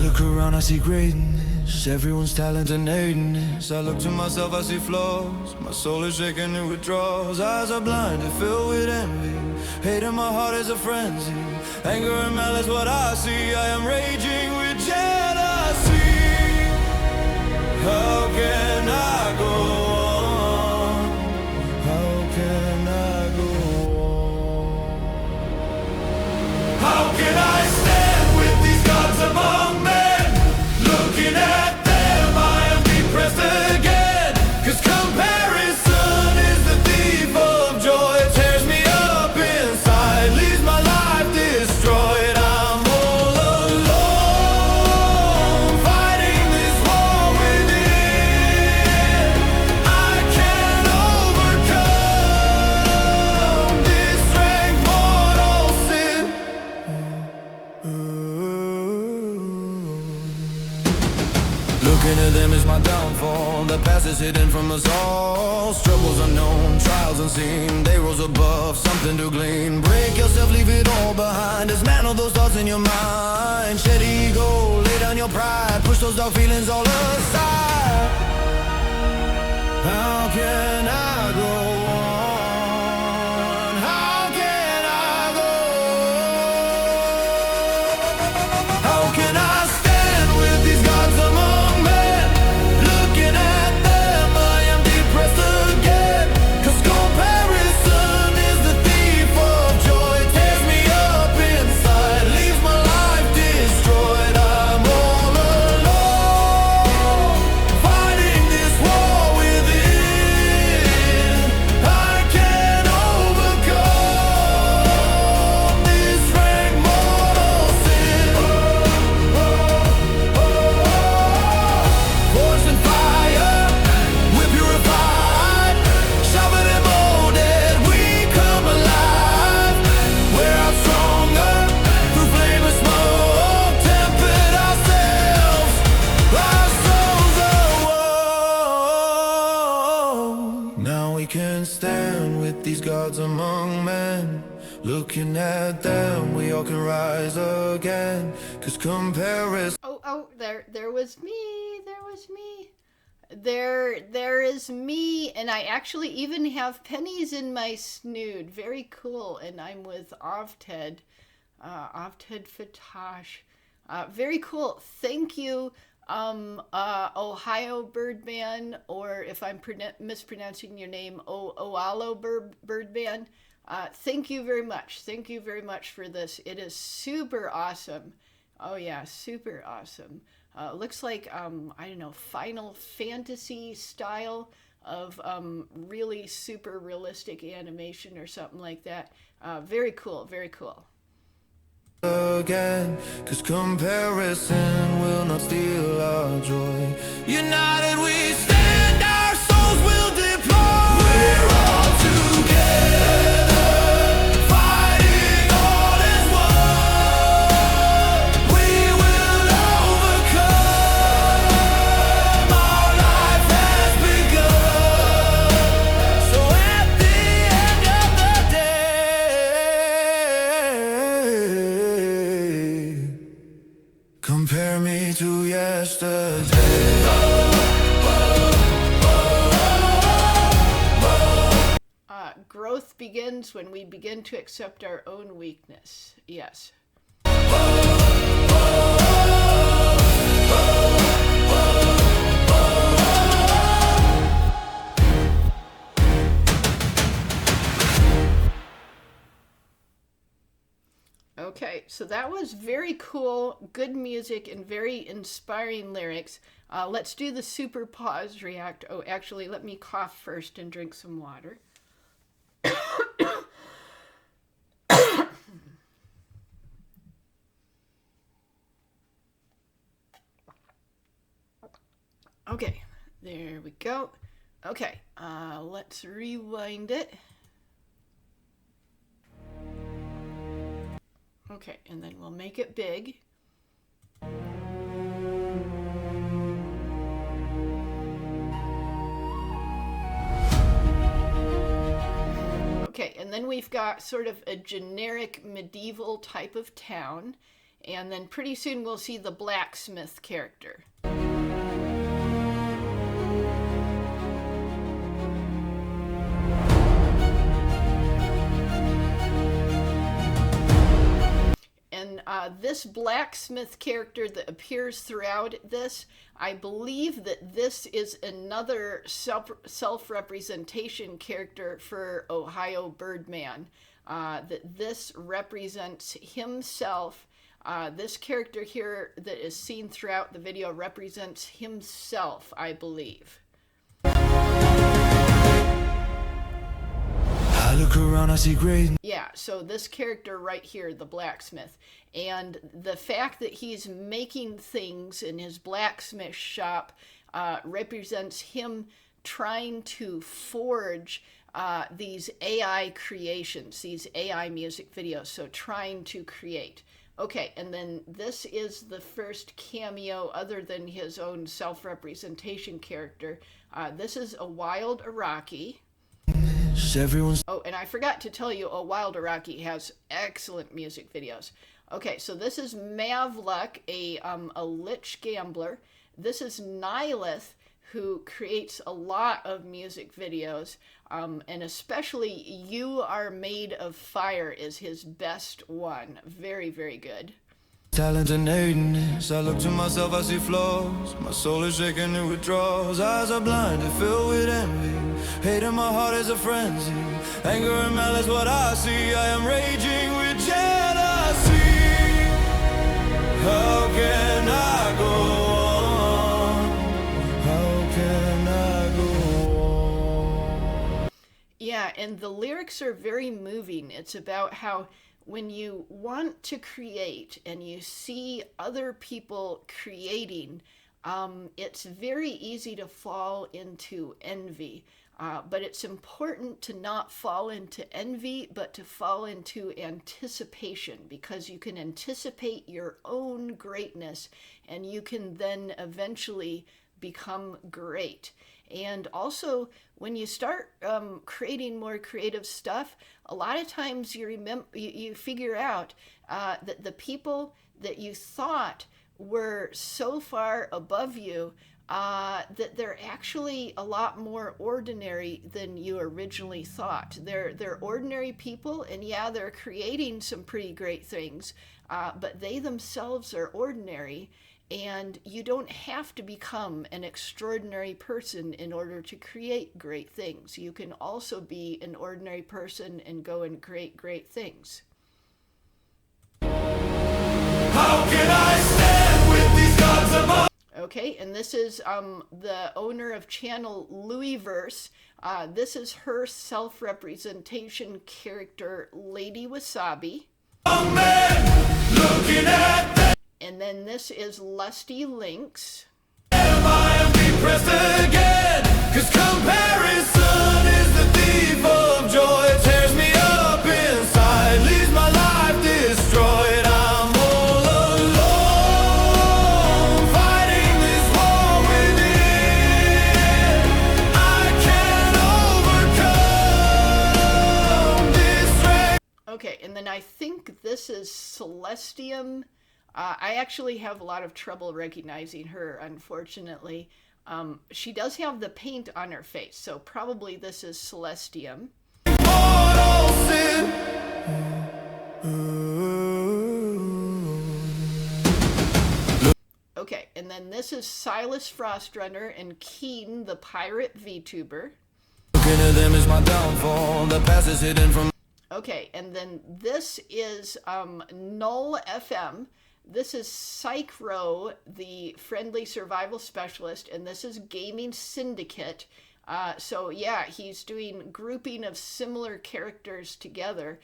look around, I see greatness. Everyone's talent and hatiness. I look to myself, I see flaws. My soul is shaking, it withdraws. Eyes are blinded, filled with envy. Hate in my heart is a frenzy. Anger and malice, what I see. I am raging with jealousy. How can I go on? How can I go on? How can I stand with these gods among men? Looking at them, I am depressed again. 'Cause comparison is the thief of joy. It tears me up. past is hidden from us all. Struggles unknown, trials unseen. They rose above, something to glean. Break yourself, leave it all behind. Dismantle those thoughts in your mind. Shed ego, lay down your pride. Push those dark feelings all aside. How can I go on? How can I go? How can I stand with these gods among men? Looking at them, I am depressed again. 'Cause comparison is the thief of joy. Tears me up inside, leaves my life destroyed. I'm all alone, fighting this war within. I can't overcome this rank mortal sin. Force and fire, we're purified, sharper than molded, we come alive. We're out stronger through flame and smoke, tempered ourselves, our souls awoke. Now we can stand with these gods among men. Looking at them, we all can rise again. 'Cause comparison. Oh, there was me. There was me. There is me, and I actually even have pennies in my snood. Very cool. And I'm with Avted Fatash. Very cool. Thank you, Ohio Birdman, or if I'm mispronouncing your name, Oalo Birdman. Thank you very much. Thank you very much for this. It is super awesome. Oh yeah, super awesome. Looks like, I don't know, Final Fantasy style of really super realistic animation or something like that. Very cool, very cool. Again, 'cause comparison will not steal our joy. United we stand, our souls will deploy. We're all together, fighting all as one. We will overcome. Our life has begun. So at the end of the day, compare me to yesterday. Growth begins when we begin to accept our own weakness. Yes. Okay, so that was very cool, good music, and very inspiring lyrics. Let's do the super pause react. Oh, actually, let me cough first and drink some water. Okay, there we go. Okay, let's rewind it. Okay, and then we'll make it big. Okay, and then we've got sort of a generic medieval type of town, and then pretty soon we'll see the blacksmith character. And this blacksmith character that appears throughout this, I believe that this is another self-representation character for Ohio Birdman. That this represents himself. This character here that is seen throughout the video represents himself, I believe. I look around, I see great. Yeah, so this character right here, the blacksmith, and the fact that he's making things in his blacksmith shop represents him trying to forge these AI creations, these AI music videos, so trying to create. Okay, and then this is the first cameo other than his own self-representation character. This is A Wild Iraqi. Oh, and I forgot to tell you, A Wild Iraqi has excellent music videos. Okay, so this is Mavluck, a lich gambler. This is Nihilith, who creates a lot of music videos, and especially You Are Made of Fire is his best one. Very, very good. Talent and nakedness, I look to myself, I see flaws. My soul is shaking, it withdraws. Eyes are blinded, filled with envy. Hate in my heart is a frenzy. Anger and malice, what I see. I am raging with jealousy. How can I go on? How can I go on? Yeah, and the lyrics are very moving. It's about how when you want to create and you see other people creating, it's very easy to fall into envy. But it's important to not fall into envy, but to fall into anticipation, because you can anticipate your own greatness and you can then eventually become great. And also, when you start creating more creative stuff, a lot of times you figure out that the people that you thought were so far above you that they're actually a lot more ordinary than you originally thought. They're ordinary people, and yeah, they're creating some pretty great things, but they themselves are ordinary. And you don't have to become an extraordinary person in order to create great things. You can also be an ordinary person and go and create great things. How can I stand with these gods above? Okay, and this is the owner of channel Louisverse. This is her self-representation character, Lady Wasabi. Looking at them. And then this is Lusty Lynx. Am I depressed again? 'Cause comparison is the thief of joy. It tears me up inside, leaves my life destroyed. I'm all alone, fighting this war within. I can't overcome this rage. Okay, and then I think this is Celestium. I actually have a lot of trouble recognizing her, unfortunately. She does have the paint on her face, so probably this is Celestium. Okay, and then this is Silas Frostrunner and Keen, the pirate VTuber. Looking at them is my downfall. The past is hidden from. Okay, and then this is Null FM. This is Psychro, the friendly survival specialist, and this is Gaming Syndicate. So yeah, he's doing grouping of similar characters together.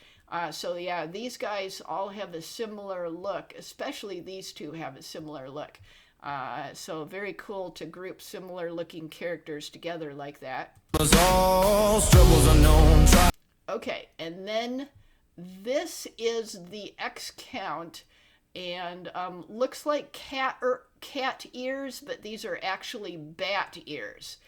So yeah, these guys all have a similar look, especially these two have a similar look. So very cool to group similar looking characters together like that. Okay, and then this is the X count. And looks like cat ears, but these are actually bat ears.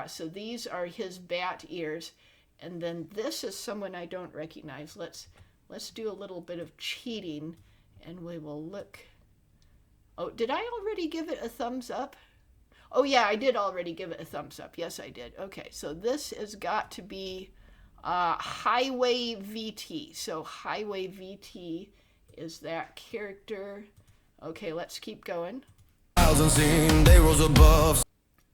So these are his bat ears. And then this is someone I don't recognize. Let's do a little bit of cheating, and we will look. Oh, did I already give it a thumbs up? Oh yeah, I did already give it a thumbs up. Yes, I did. Okay, so this has got to be Highway VT. So Highway VT is that character. Okay, let's keep going.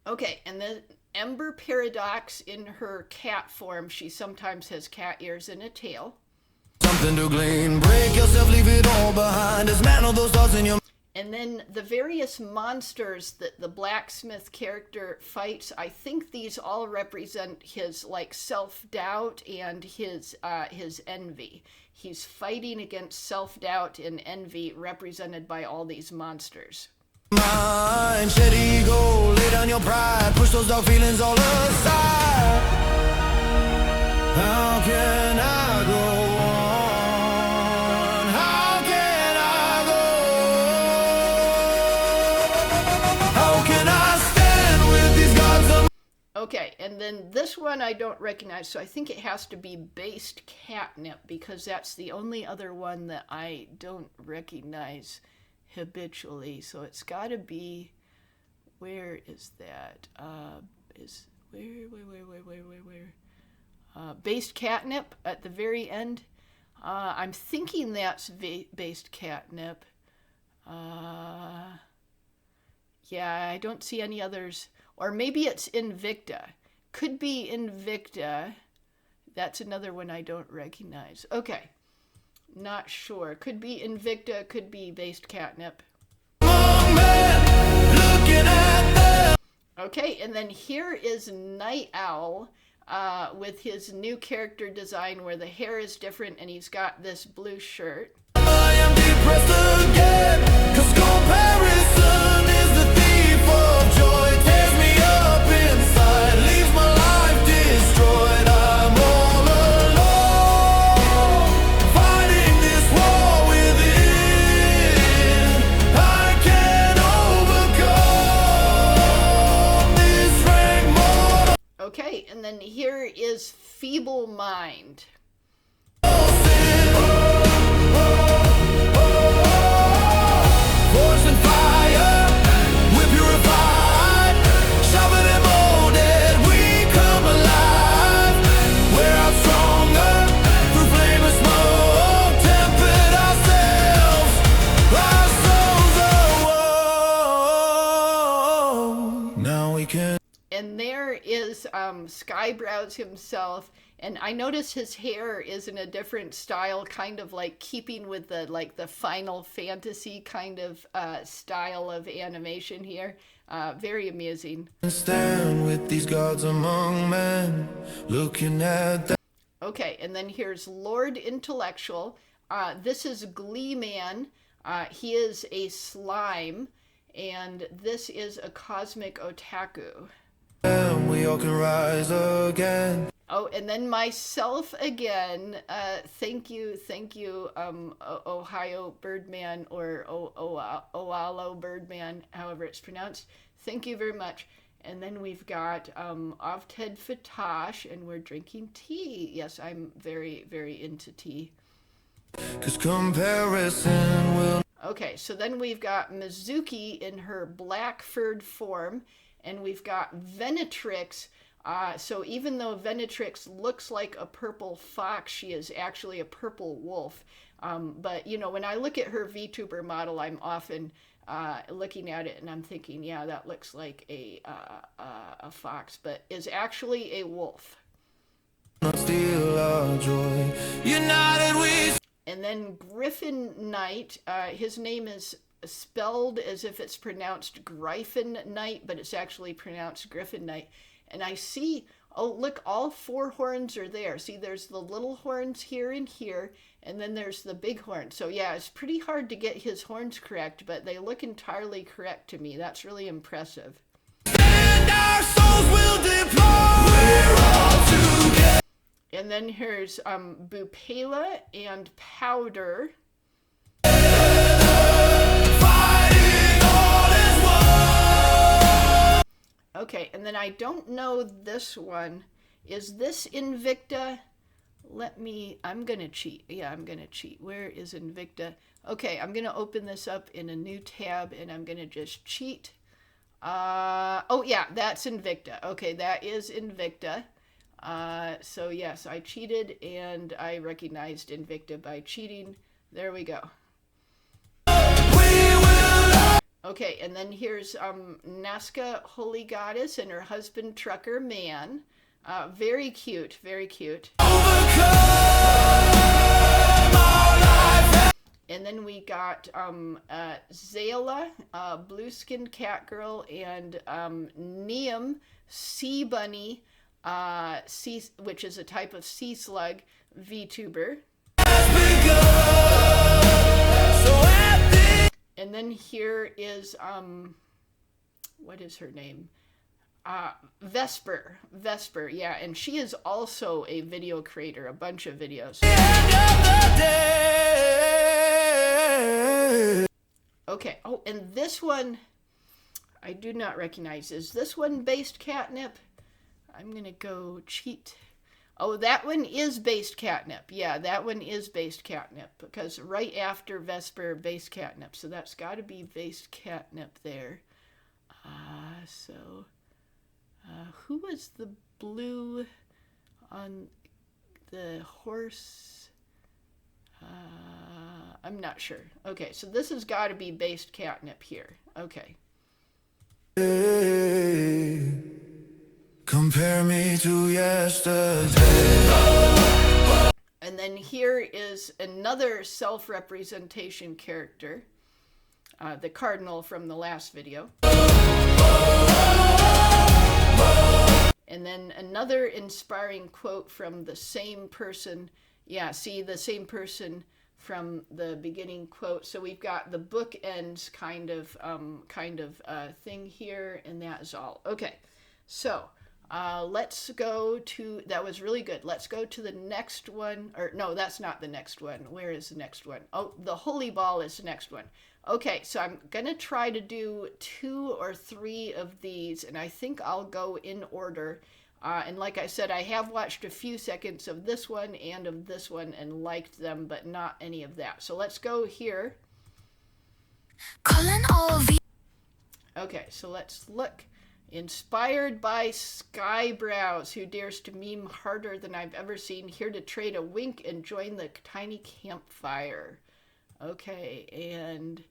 Okay, and then Ember Paradox in her cat form. She sometimes has cat ears and a tail. Something to glean. Break yourself, leave it all behind. Dismantle those thoughts in your. And then the various monsters that the blacksmith character fights, I think these all represent his like self-doubt and his envy. He's fighting against self-doubt and envy represented by all these monsters. Mind, shed ego, lay down your pride, push those dark feelings all aside. How can I go on? How can I Okay, and then this one I don't recognize, so I think it has to be Based Catnip, because that's the only other one that I don't recognize habitually. So it's got to be, where is that? Where? Based Catnip at the very end. I'm thinking that's Based Catnip. Yeah, I don't see any others. Or maybe it's Invicta. Could be Invicta. That's another one I don't recognize. Okay. Not sure. Could be Invicta, could be Based Catnip. Okay, and then here is Night Owl with his new character design where the hair is different and he's got this blue shirt. I am depressed again, 'cause comparison is the thief of joy. Tears me up inside, leaves my life destroyed. I'm all alone, fighting this war within. I can't overcome this rank mortal. Okay, and then here is Feeble Mind. Force and fire, we're purified, sharpened and molded, we come alive. We're out stronger, through flame and smoke, tempered ourselves, our souls awoke. Now we can. And there is Skyebrows himself, and I notice his hair is in a different style, kind of like keeping with the Final Fantasy kind of style of animation here. Very amusing. Stand with these gods among men, looking at that. Okay, and then here's Lord Intellectual. This is Glee Man. He is a slime, and this is a Cosmic Otaku. We all can rise again. Oh, and then myself again. Thank you, Ohio Birdman, or Oalo Birdman, however it's pronounced. Thank you very much. And then we've got Avted Fatash, and we're drinking tea. Yes, I'm very, very into tea. 'Cause comparison will. Okay, so then we've got Mizuki in her black furred form, and we've got Venetrix. So even though Venetrix looks like a purple fox, she is actually a purple wolf. But, you know, when I look at her VTuber model, I'm often looking at it and I'm thinking, yeah, that looks like a fox, but is actually a wolf. Not steal our joy. United we. And then Griffin Knight, his name is spelled as if it's pronounced Gryphon Knight, but it's actually pronounced Griffin Knight. And I see, oh, look, all four horns are there. See, there's the little horns here and here, and then there's the big horn. So yeah, it's pretty hard to get his horns correct, but they look entirely correct to me. That's really impressive. And our souls will deploy. We're all together. And then here's Bupela and Powder. Okay, and then I don't know this one. Is this Invicta? I'm gonna cheat. Yeah, I'm gonna cheat. Where is Invicta? Okay, I'm gonna open this up in a new tab and I'm gonna just cheat. Oh yeah, that's Invicta. Okay, that is Invicta. So yes, I cheated and I recognized Invicta by cheating. There we go. Okay, and then here's Nazca Holy Goddess and her husband Trucker Man. Very cute, very cute. And then we got Zayla, blue-skinned cat girl, and Neum, sea bunny, which is a type of sea slug VTuber. And then here is, what is her name? Vesper, yeah, and she is also a video creator, a bunch of videos. Okay, oh, and this one, I do not recognize. Is this one Based Catnip? I'm gonna go cheat. Oh, that one is based catnip. Yeah, that one is based catnip because right after Vesper, based catnip. So that's got to be based catnip there. Who was the blue on the horse? I'm not sure. Okay, so this has got to be based catnip here. Okay. Compare me to yesterday. And then here is another self-representation character, the cardinal from the last video. And then another inspiring quote from the same person. Yeah, see, the same person from the beginning quote. So we've got the bookends kind of thing here, and that is all. Okay, so let's go to, that was really good. Let's go to the next one, or no, that's not the next one. Where is the next one? Oh, the holy ball is the next one. Okay, so I'm going to try to do 2 or 3 of these, and I think I'll go in order. And like I said, I have watched a few seconds of this one and of this one and liked them, but not any of that. So let's go here. Okay, so let's look. Inspired by Skyebrows, who dares to meme harder than I've ever seen, here to trade a wink and join the tiny campfire. Okay, and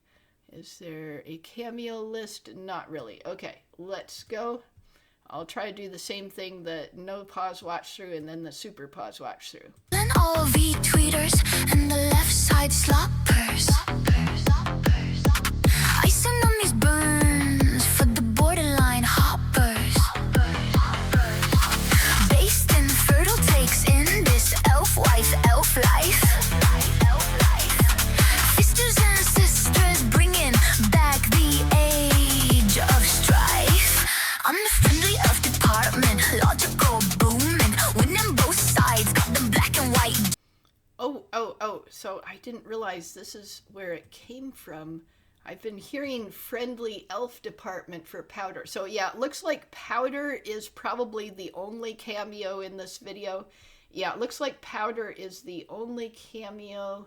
is there a cameo list? Not really. Okay, let's go. I'll try to do the same thing, the no pause watch through and then the super pause watch through. All V tweeters and the left side sloppers. Ice on these burns for the borderline hoppers. Based in fertile takes in this elf wife, elf life. Sisters and sisters bringing back the age of strife. I'm the friendly elf department, logical booming, winning both sides, got the black and white. Oh, so I didn't realize this is where it came from. I've been hearing friendly elf department for Powder. So yeah, it looks like Powder is probably the only cameo in this video. Yeah, it looks like Powder is the only cameo.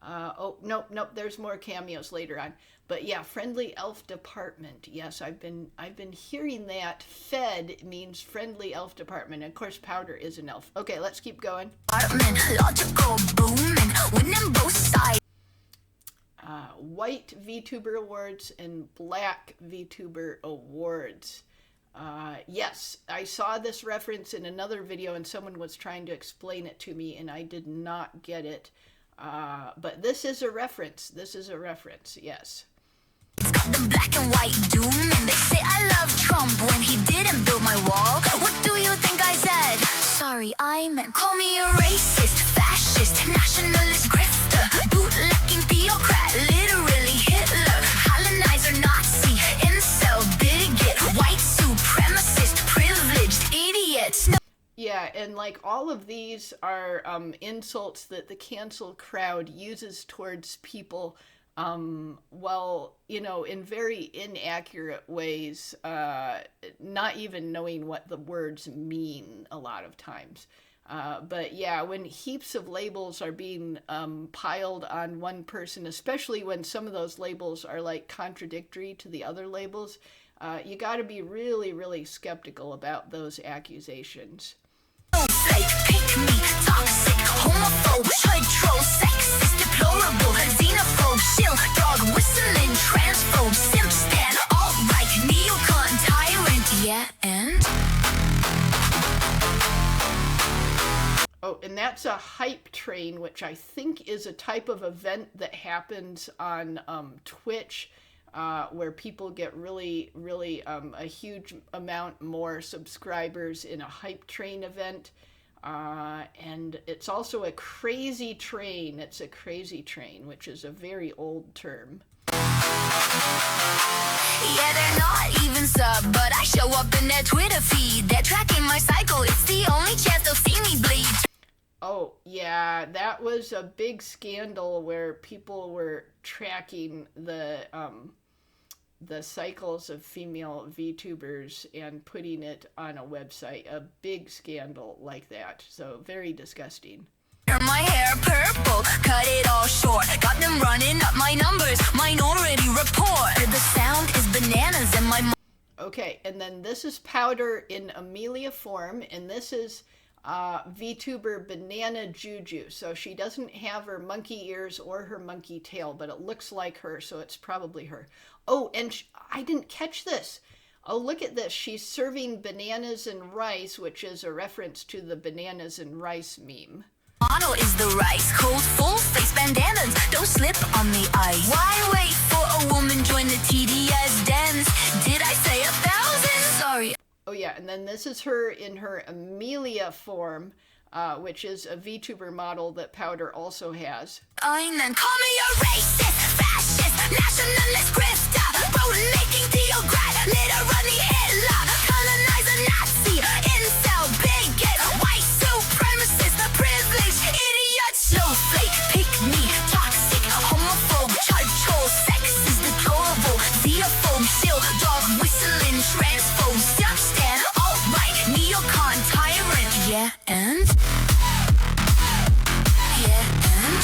Oh, nope, there's more cameos later on. But yeah, friendly elf department. Yes, I've been hearing that. Fed means friendly elf department. And of course, Powder is an elf. Okay, let's keep going. Logical booming, winning both sides. White VTuber Awards and Black VTuber Awards. Yes, I saw this reference in another video and someone was trying to explain it to me and I did not get it. But this is a reference. This is a reference, yes. It's got the black and white doom, and they say I love Trump when he didn't build my wall. What do you think I said? Sorry, I meant call me a racist, fascist, nationalist, grifter, bootlicking theocrat, literally Hitler, colonizer, Nazi, incel, bigot, white supremacist, privileged idiots. Yeah, and like all of these are insults that the cancel crowd uses towards people, well, you know, in very inaccurate ways, not even knowing what the words mean a lot of times. But yeah, when heaps of labels are being piled on one person, especially when some of those labels are like contradictory to the other labels, you got to be really, really skeptical about those accusations. Snowflake, pick me, toxic, homophobe, hood troll, sexist, deplorable, xenophobe, shill, dog, whistling, transphobe, simp stan, alt-right, neocon, tyrant, yeah, and? Oh, and that's a hype train, which I think is a type of event that happens on Twitch, where people get really, really a huge amount more subscribers in a hype train event. And it's also a crazy train. It's a crazy train, which is a very old term. Yeah, they're not even sub, but I show up in their Twitter feed. They're tracking my cycle. It's the only chance they'll see me bleed. Oh, yeah, that was a big scandal where people were tracking the the cycles of female VTubers and putting it on a website. A big scandal like that. So very disgusting. My hair purple, cut it all short. Got them running up my numbers, minority report. The sound is bananas and my... Okay, and then this is Powder in Amelia form, and this is VTuber Banana Juju. So she doesn't have her monkey ears or her monkey tail, but it looks like her, so it's probably her. Oh, and I didn't catch this. Oh, look at this. She's serving bananas and rice, which is a reference to the bananas and rice meme. Model is the rice, cold full face bandanas, don't slip on the ice. Why wait for a woman join the TDS dance? Did I say 1,000? Sorry. Oh yeah, and then this is her in her Amelia form, which is a VTuber model that Powder also has. And then call me a racist, fascist, nationalist, grifter, road-making theocrat, literally Hitler, colonizer, Nazi, incel, bigot, white supremacist, privileged, idiot, snowflake, pick me, toxic, homophobe, church-hole, sexist, deplorable, xenophobe, shield, dog, whistling, transphobe, self-stand, alt-right, neocon, tyrant, yeah, and? Yeah, and?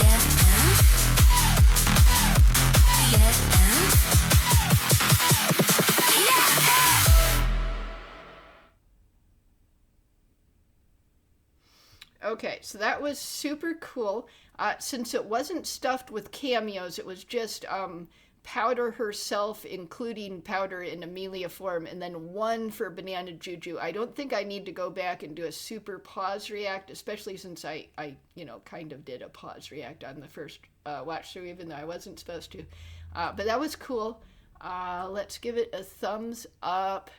Yeah, and? Yeah, and? Yeah, and? Okay, so that was super cool. Since it wasn't stuffed with cameos, it was just Powder herself, including Powder in Amelia form, and then one for Banana Juju. I don't think I need to go back and do a super pause react, especially since I kind of did a pause react on the first watch through, even though I wasn't supposed to. But that was cool. Let's give it a thumbs up.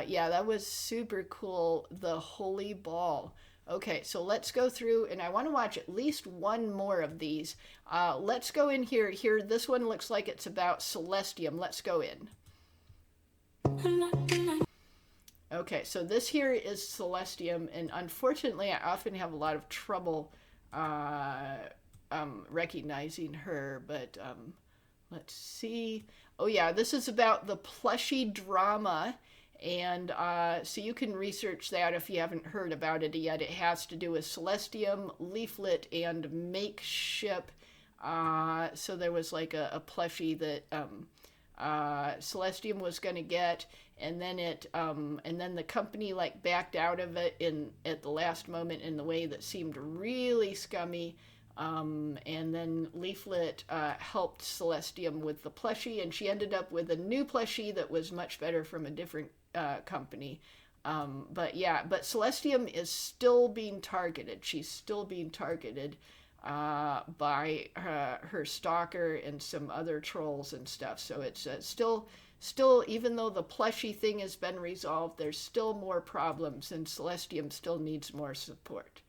Yeah, that was super cool. The Holy Ball. Okay, so let's go through, and I want to watch at least one more of these. Let's go in here. This one looks like it's about Celestium. Let's go in. Okay, so this here is Celestium, and unfortunately I often have a lot of trouble recognizing her, but let's see. Oh yeah, this is about the plushie drama. And so you can research that if you haven't heard about it yet. It has to do with Celestium, Leaflet, and Makeship. So there was like a plushie that Celestium was going to get, and then the company like backed out of it at the last moment in the way that seemed really scummy. And then Leaflet helped Celestium with the plushie, and she ended up with a new plushie that was much better from a different company. But Celestium is still being targeted. She's still being targeted by her stalker and some other trolls and stuff. So it's still, even though the plushie thing has been resolved, there's still more problems, and Celestium still needs more support.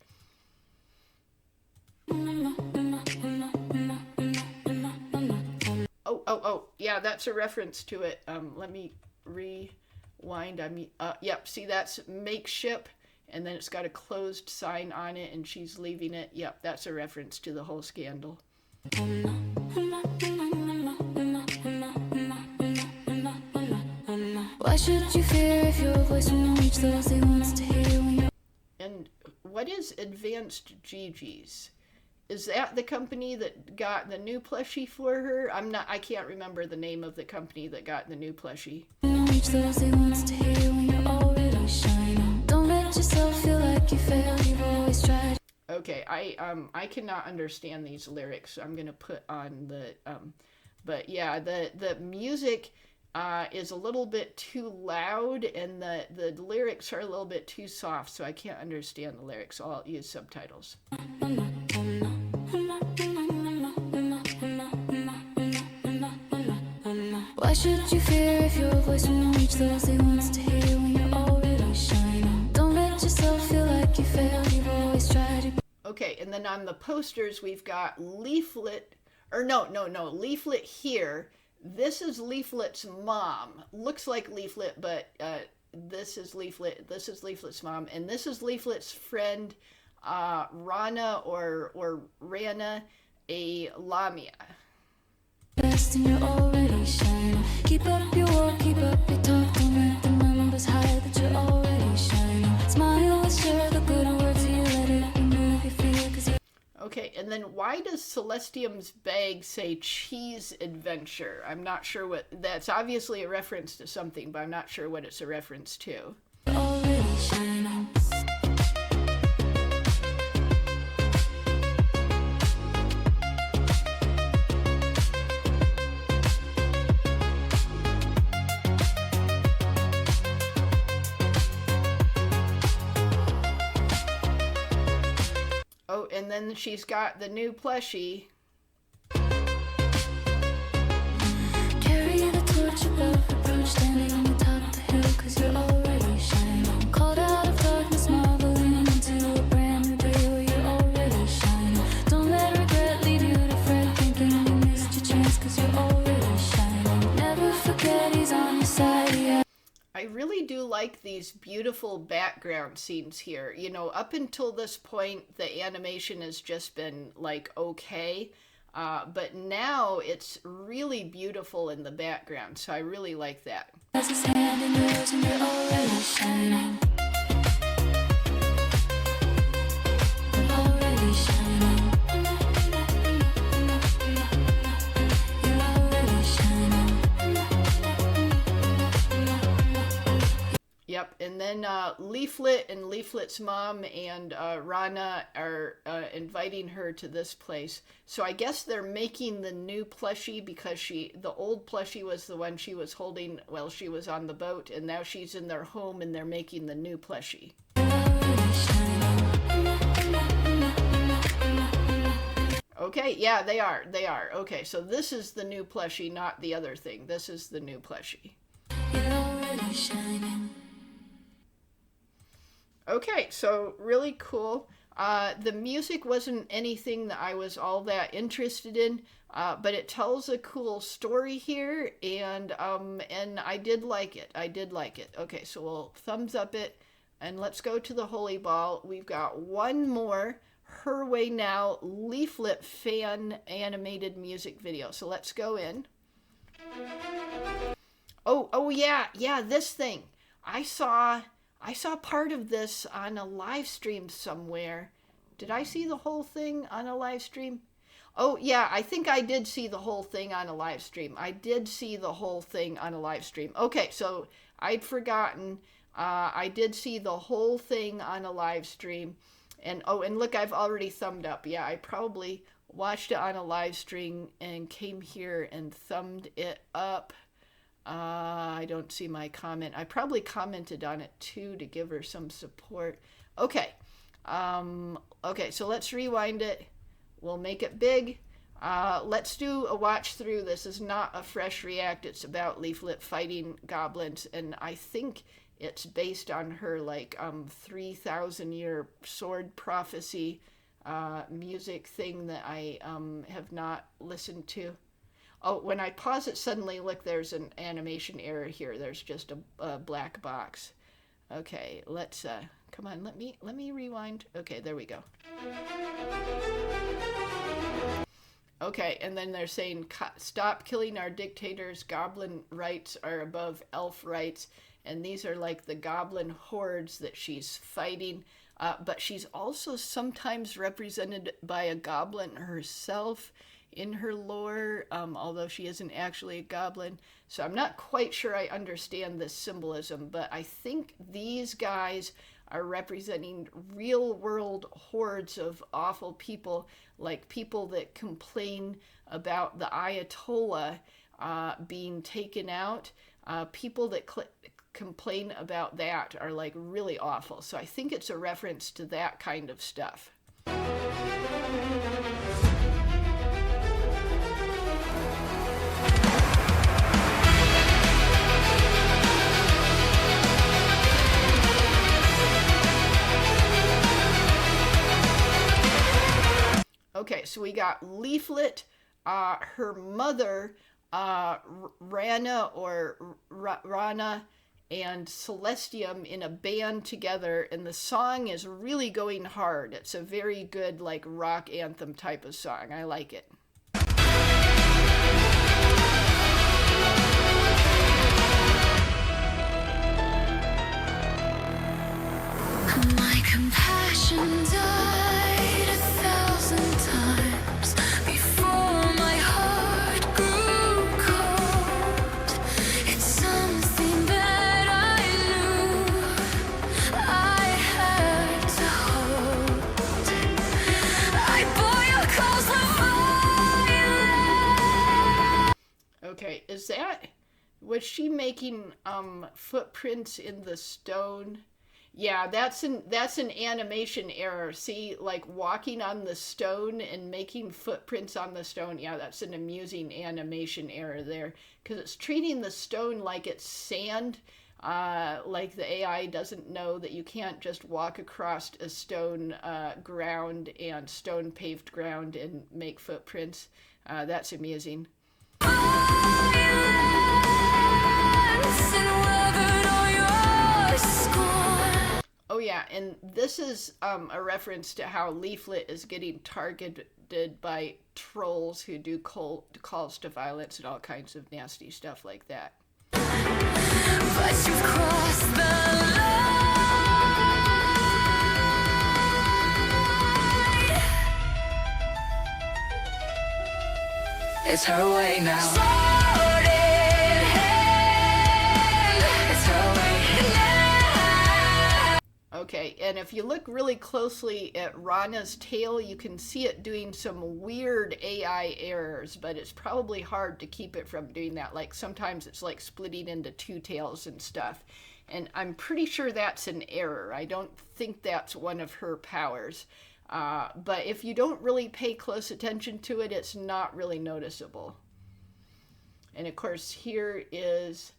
Oh, yeah, that's a reference to it. Let me rewind. Yep, see, that's Makeship, and then it's got a closed sign on it, and she's leaving it. Yep, that's a reference to the whole scandal. Why should you fear if your voice won't reach those he wants to hear when you're... And what is Advanced Gigi's? Is that the company that got the new plushie for her? I can't remember the name of the company that got the new plushie. Reach those he wants to hear when you're already shining. Don't let yourself feel like you failed, you've always tried. Okay, I cannot understand these lyrics, so I'm gonna put on the but yeah, the music is a little bit too loud, and the lyrics are a little bit too soft, so I can't understand the lyrics, so I'll use subtitles. Why should you fear if your voice won't reach those he wants to hear when you're already shining? Don't let yourself feel like you failed, you've always tried. Okay, and then on the posters we've got Leaflet, or no, Leaflet here. This is Leaflet's mom. Looks like Leaflet, but this is Leaflet's mom, and this is Leaflet's friend, Rana or Rana, a Lamia. best and you're already shining. Keep up your walk, keep up your talk. Don't let the numbers hide that you're already shining. Smile and share the good and work till you let it remove your fear, 'cause you're... Okay, and then why does Celestium's bag say cheese adventure? I'm not sure what, that's obviously a reference to something, but I'm not sure what it's a reference to. already shining. Oh, and then she's got the new plushie. Carry the torch above reproach, standing on the top of the hill, 'cause you're already shining. Called out of darkness, marveling into a brand new day where you're already shining. Don't let regret lead you to fret, thinking you missed your chance, 'cause you're already shining. Never forget he's on your side, yeah. I really do like these beautiful background scenes here. You know, up until this point, the animation has just been like okay, but now it's really beautiful in the background, so I really like that. Has his hand in yours and you're already shining. You're already shining. You're already shining. Yep, and then Leaflet and Leaflet's mom and Rana are inviting her to this place. So I guess they're making the new plushie because the old plushie was the one she was holding while she was on the boat, and now she's in their home and they're making the new plushie. Okay, yeah, they are. Okay, so this is the new plushie, not the other thing. This is the new plushie. You're already shining. Okay, so really cool. The music wasn't anything that I was all that interested in, but it tells a cool story here, and I did like it. Okay, so we'll thumbs up it, and let's go to the Holy Ball. We've got one more Her Way Now Leaflet fan animated music video. So let's go in. Oh yeah, this thing. I saw part of this on a live stream somewhere. Did I see the whole thing on a live stream? Oh yeah, I think I did see the whole thing on a live stream. Okay, so I'd forgotten. I did see the whole thing on a live stream. And look, I've already thumbed up. Yeah, I probably watched it on a live stream and came here and thumbed it up. I don't see my comment. I probably commented on it too to give her some support. Okay. Okay, so let's rewind it. We'll make it big. Let's do a watch through. This is not a fresh react. It's about Leaflet fighting goblins, and I think it's based on her 3,000-year sword prophecy music thing that I have not listened to. Oh, when I pause it suddenly, look, there's an animation error here. There's just a black box. Okay, let's come on, let me rewind. Okay, there we go. Okay, and then they're saying, stop killing our dictators. Goblin rights are above elf rights. And these are like the goblin hordes that she's fighting. But she's also sometimes represented by a goblin herself in her lore, although she isn't actually a goblin. So I'm not quite sure I understand this symbolism, but I think these guys are representing real world hordes of awful people, like people that complain about the Ayatollah being taken out. People that complain about that are like really awful. So I think it's a reference to that kind of stuff. Okay, so we got Leaflet, her mother, Rana and Celestium in a band together, and the song is really going hard. It's a very good rock anthem type of song. I like it. My compassion died 1,000 times before my heart grew cold. It's something that I knew I had to hold. I bore your calls with my Okay, is that... Was she making footprints in the stone? Yeah, that's an animation error. See, like walking on the stone and making footprints on the stone. Yeah, that's an amusing animation error there, because it's treating the stone like it's sand. Like the AI doesn't know that you can't just walk across a stone ground and stone paved ground and make footprints. That's amusing. Oh yeah, and this is a reference to how Leaflet is getting targeted by trolls who do calls to violence and all kinds of nasty stuff like that. But you've crossed the line. It's her way now. Okay, and if you look really closely at Rana's tail, you can see it doing some weird AI errors, but it's probably hard to keep it from doing that. Like sometimes it's like splitting into two tails and stuff. And I'm pretty sure that's an error. I don't think that's one of her powers. But if you don't really pay close attention to it, it's not really noticeable. And of course, here is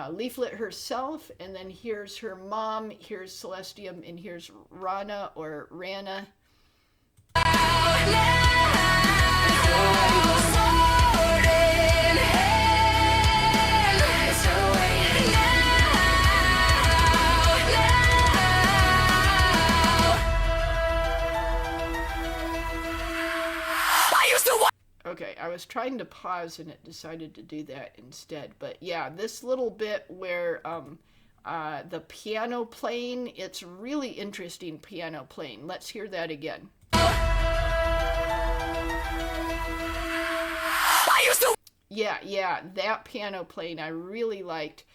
Leaflet herself, and then here's her mom, here's Celestium, and here's Rana or Rana. Okay, I was trying to pause and it decided to do that instead. But yeah, this little bit where the piano playing, it's really interesting piano playing. Let's hear that again. Yeah, that piano playing I really liked.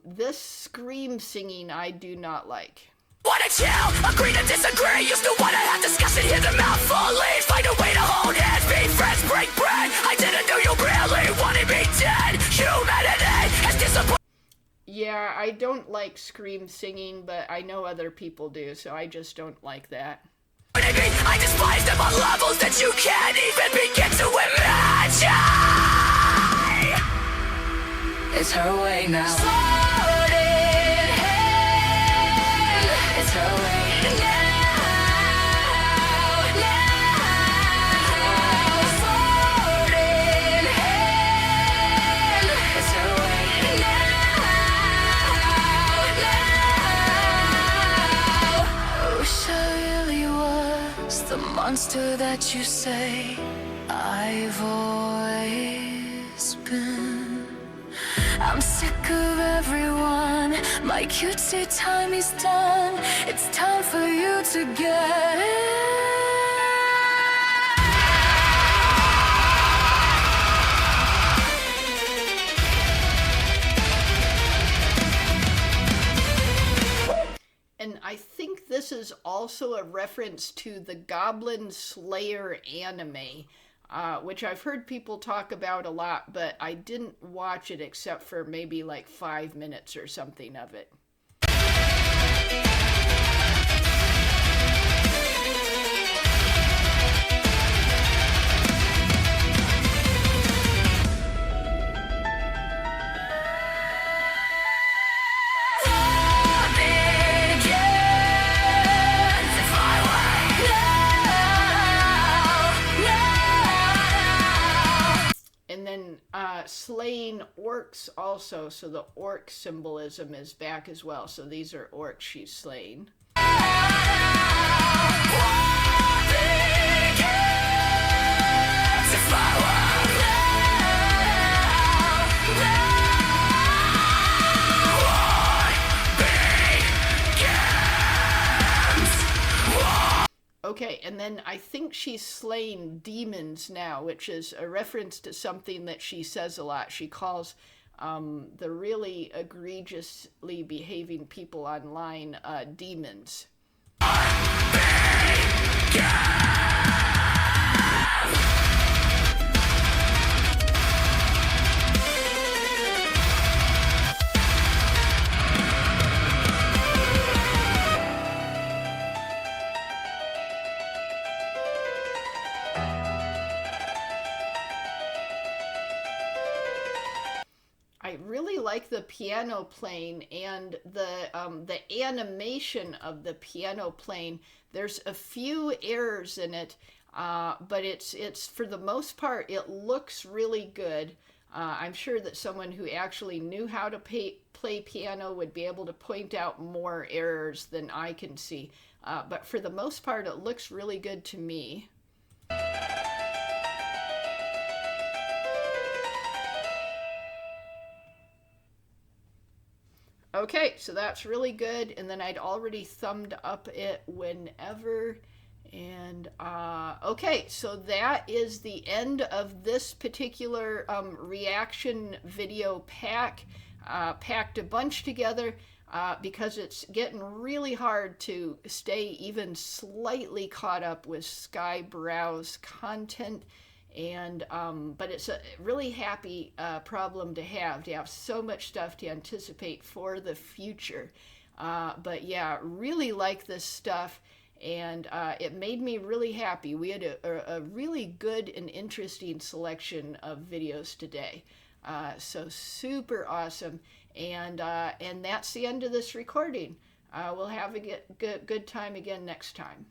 This scream singing I do not like. Wanna chill, agree to disagree. Used to wanna have discussion, hear the mouth full leaves. Find a way to hold hands, be friends, break bread. I didn't know you really wanted me dead. Humanity has disappointed. Yeah, I don't like scream singing, but I know other people do, so I just don't like that. I despise them on levels that you can't even begin to imagine. It's her way now. It's her way monster that you say I've always been. I'm sick of everyone. My cutesy time is done. It's time for you to get it. And I think this is also a reference to the Goblin Slayer anime, which I've heard people talk about a lot, but I didn't watch it except for maybe like 5 minutes or something of it. Slaying orcs also, so the orc symbolism is back as well. So these are orcs she's slaying. Okay, and then I think she's slaying demons now, which is a reference to something that she says a lot. She calls the really egregiously behaving people online demons. I really like the piano playing and the animation of the piano playing. There's a few errors in it, but it's for the most part it looks really good. I'm sure that someone who actually knew how to play piano would be able to point out more errors than I can see. But for the most part, it looks really good to me. Okay, so that's really good. And then I'd already thumbed up it whenever. And okay, so that is the end of this particular reaction video pack. Packed a bunch together because it's getting really hard to stay even slightly caught up with Skyebrows content. And but it's a really happy problem to have so much stuff to anticipate for the future. But yeah, really like this stuff, and it made me really happy. We had a really good and interesting selection of videos today. So super awesome, and that's the end of this recording. We'll have a good time again next time.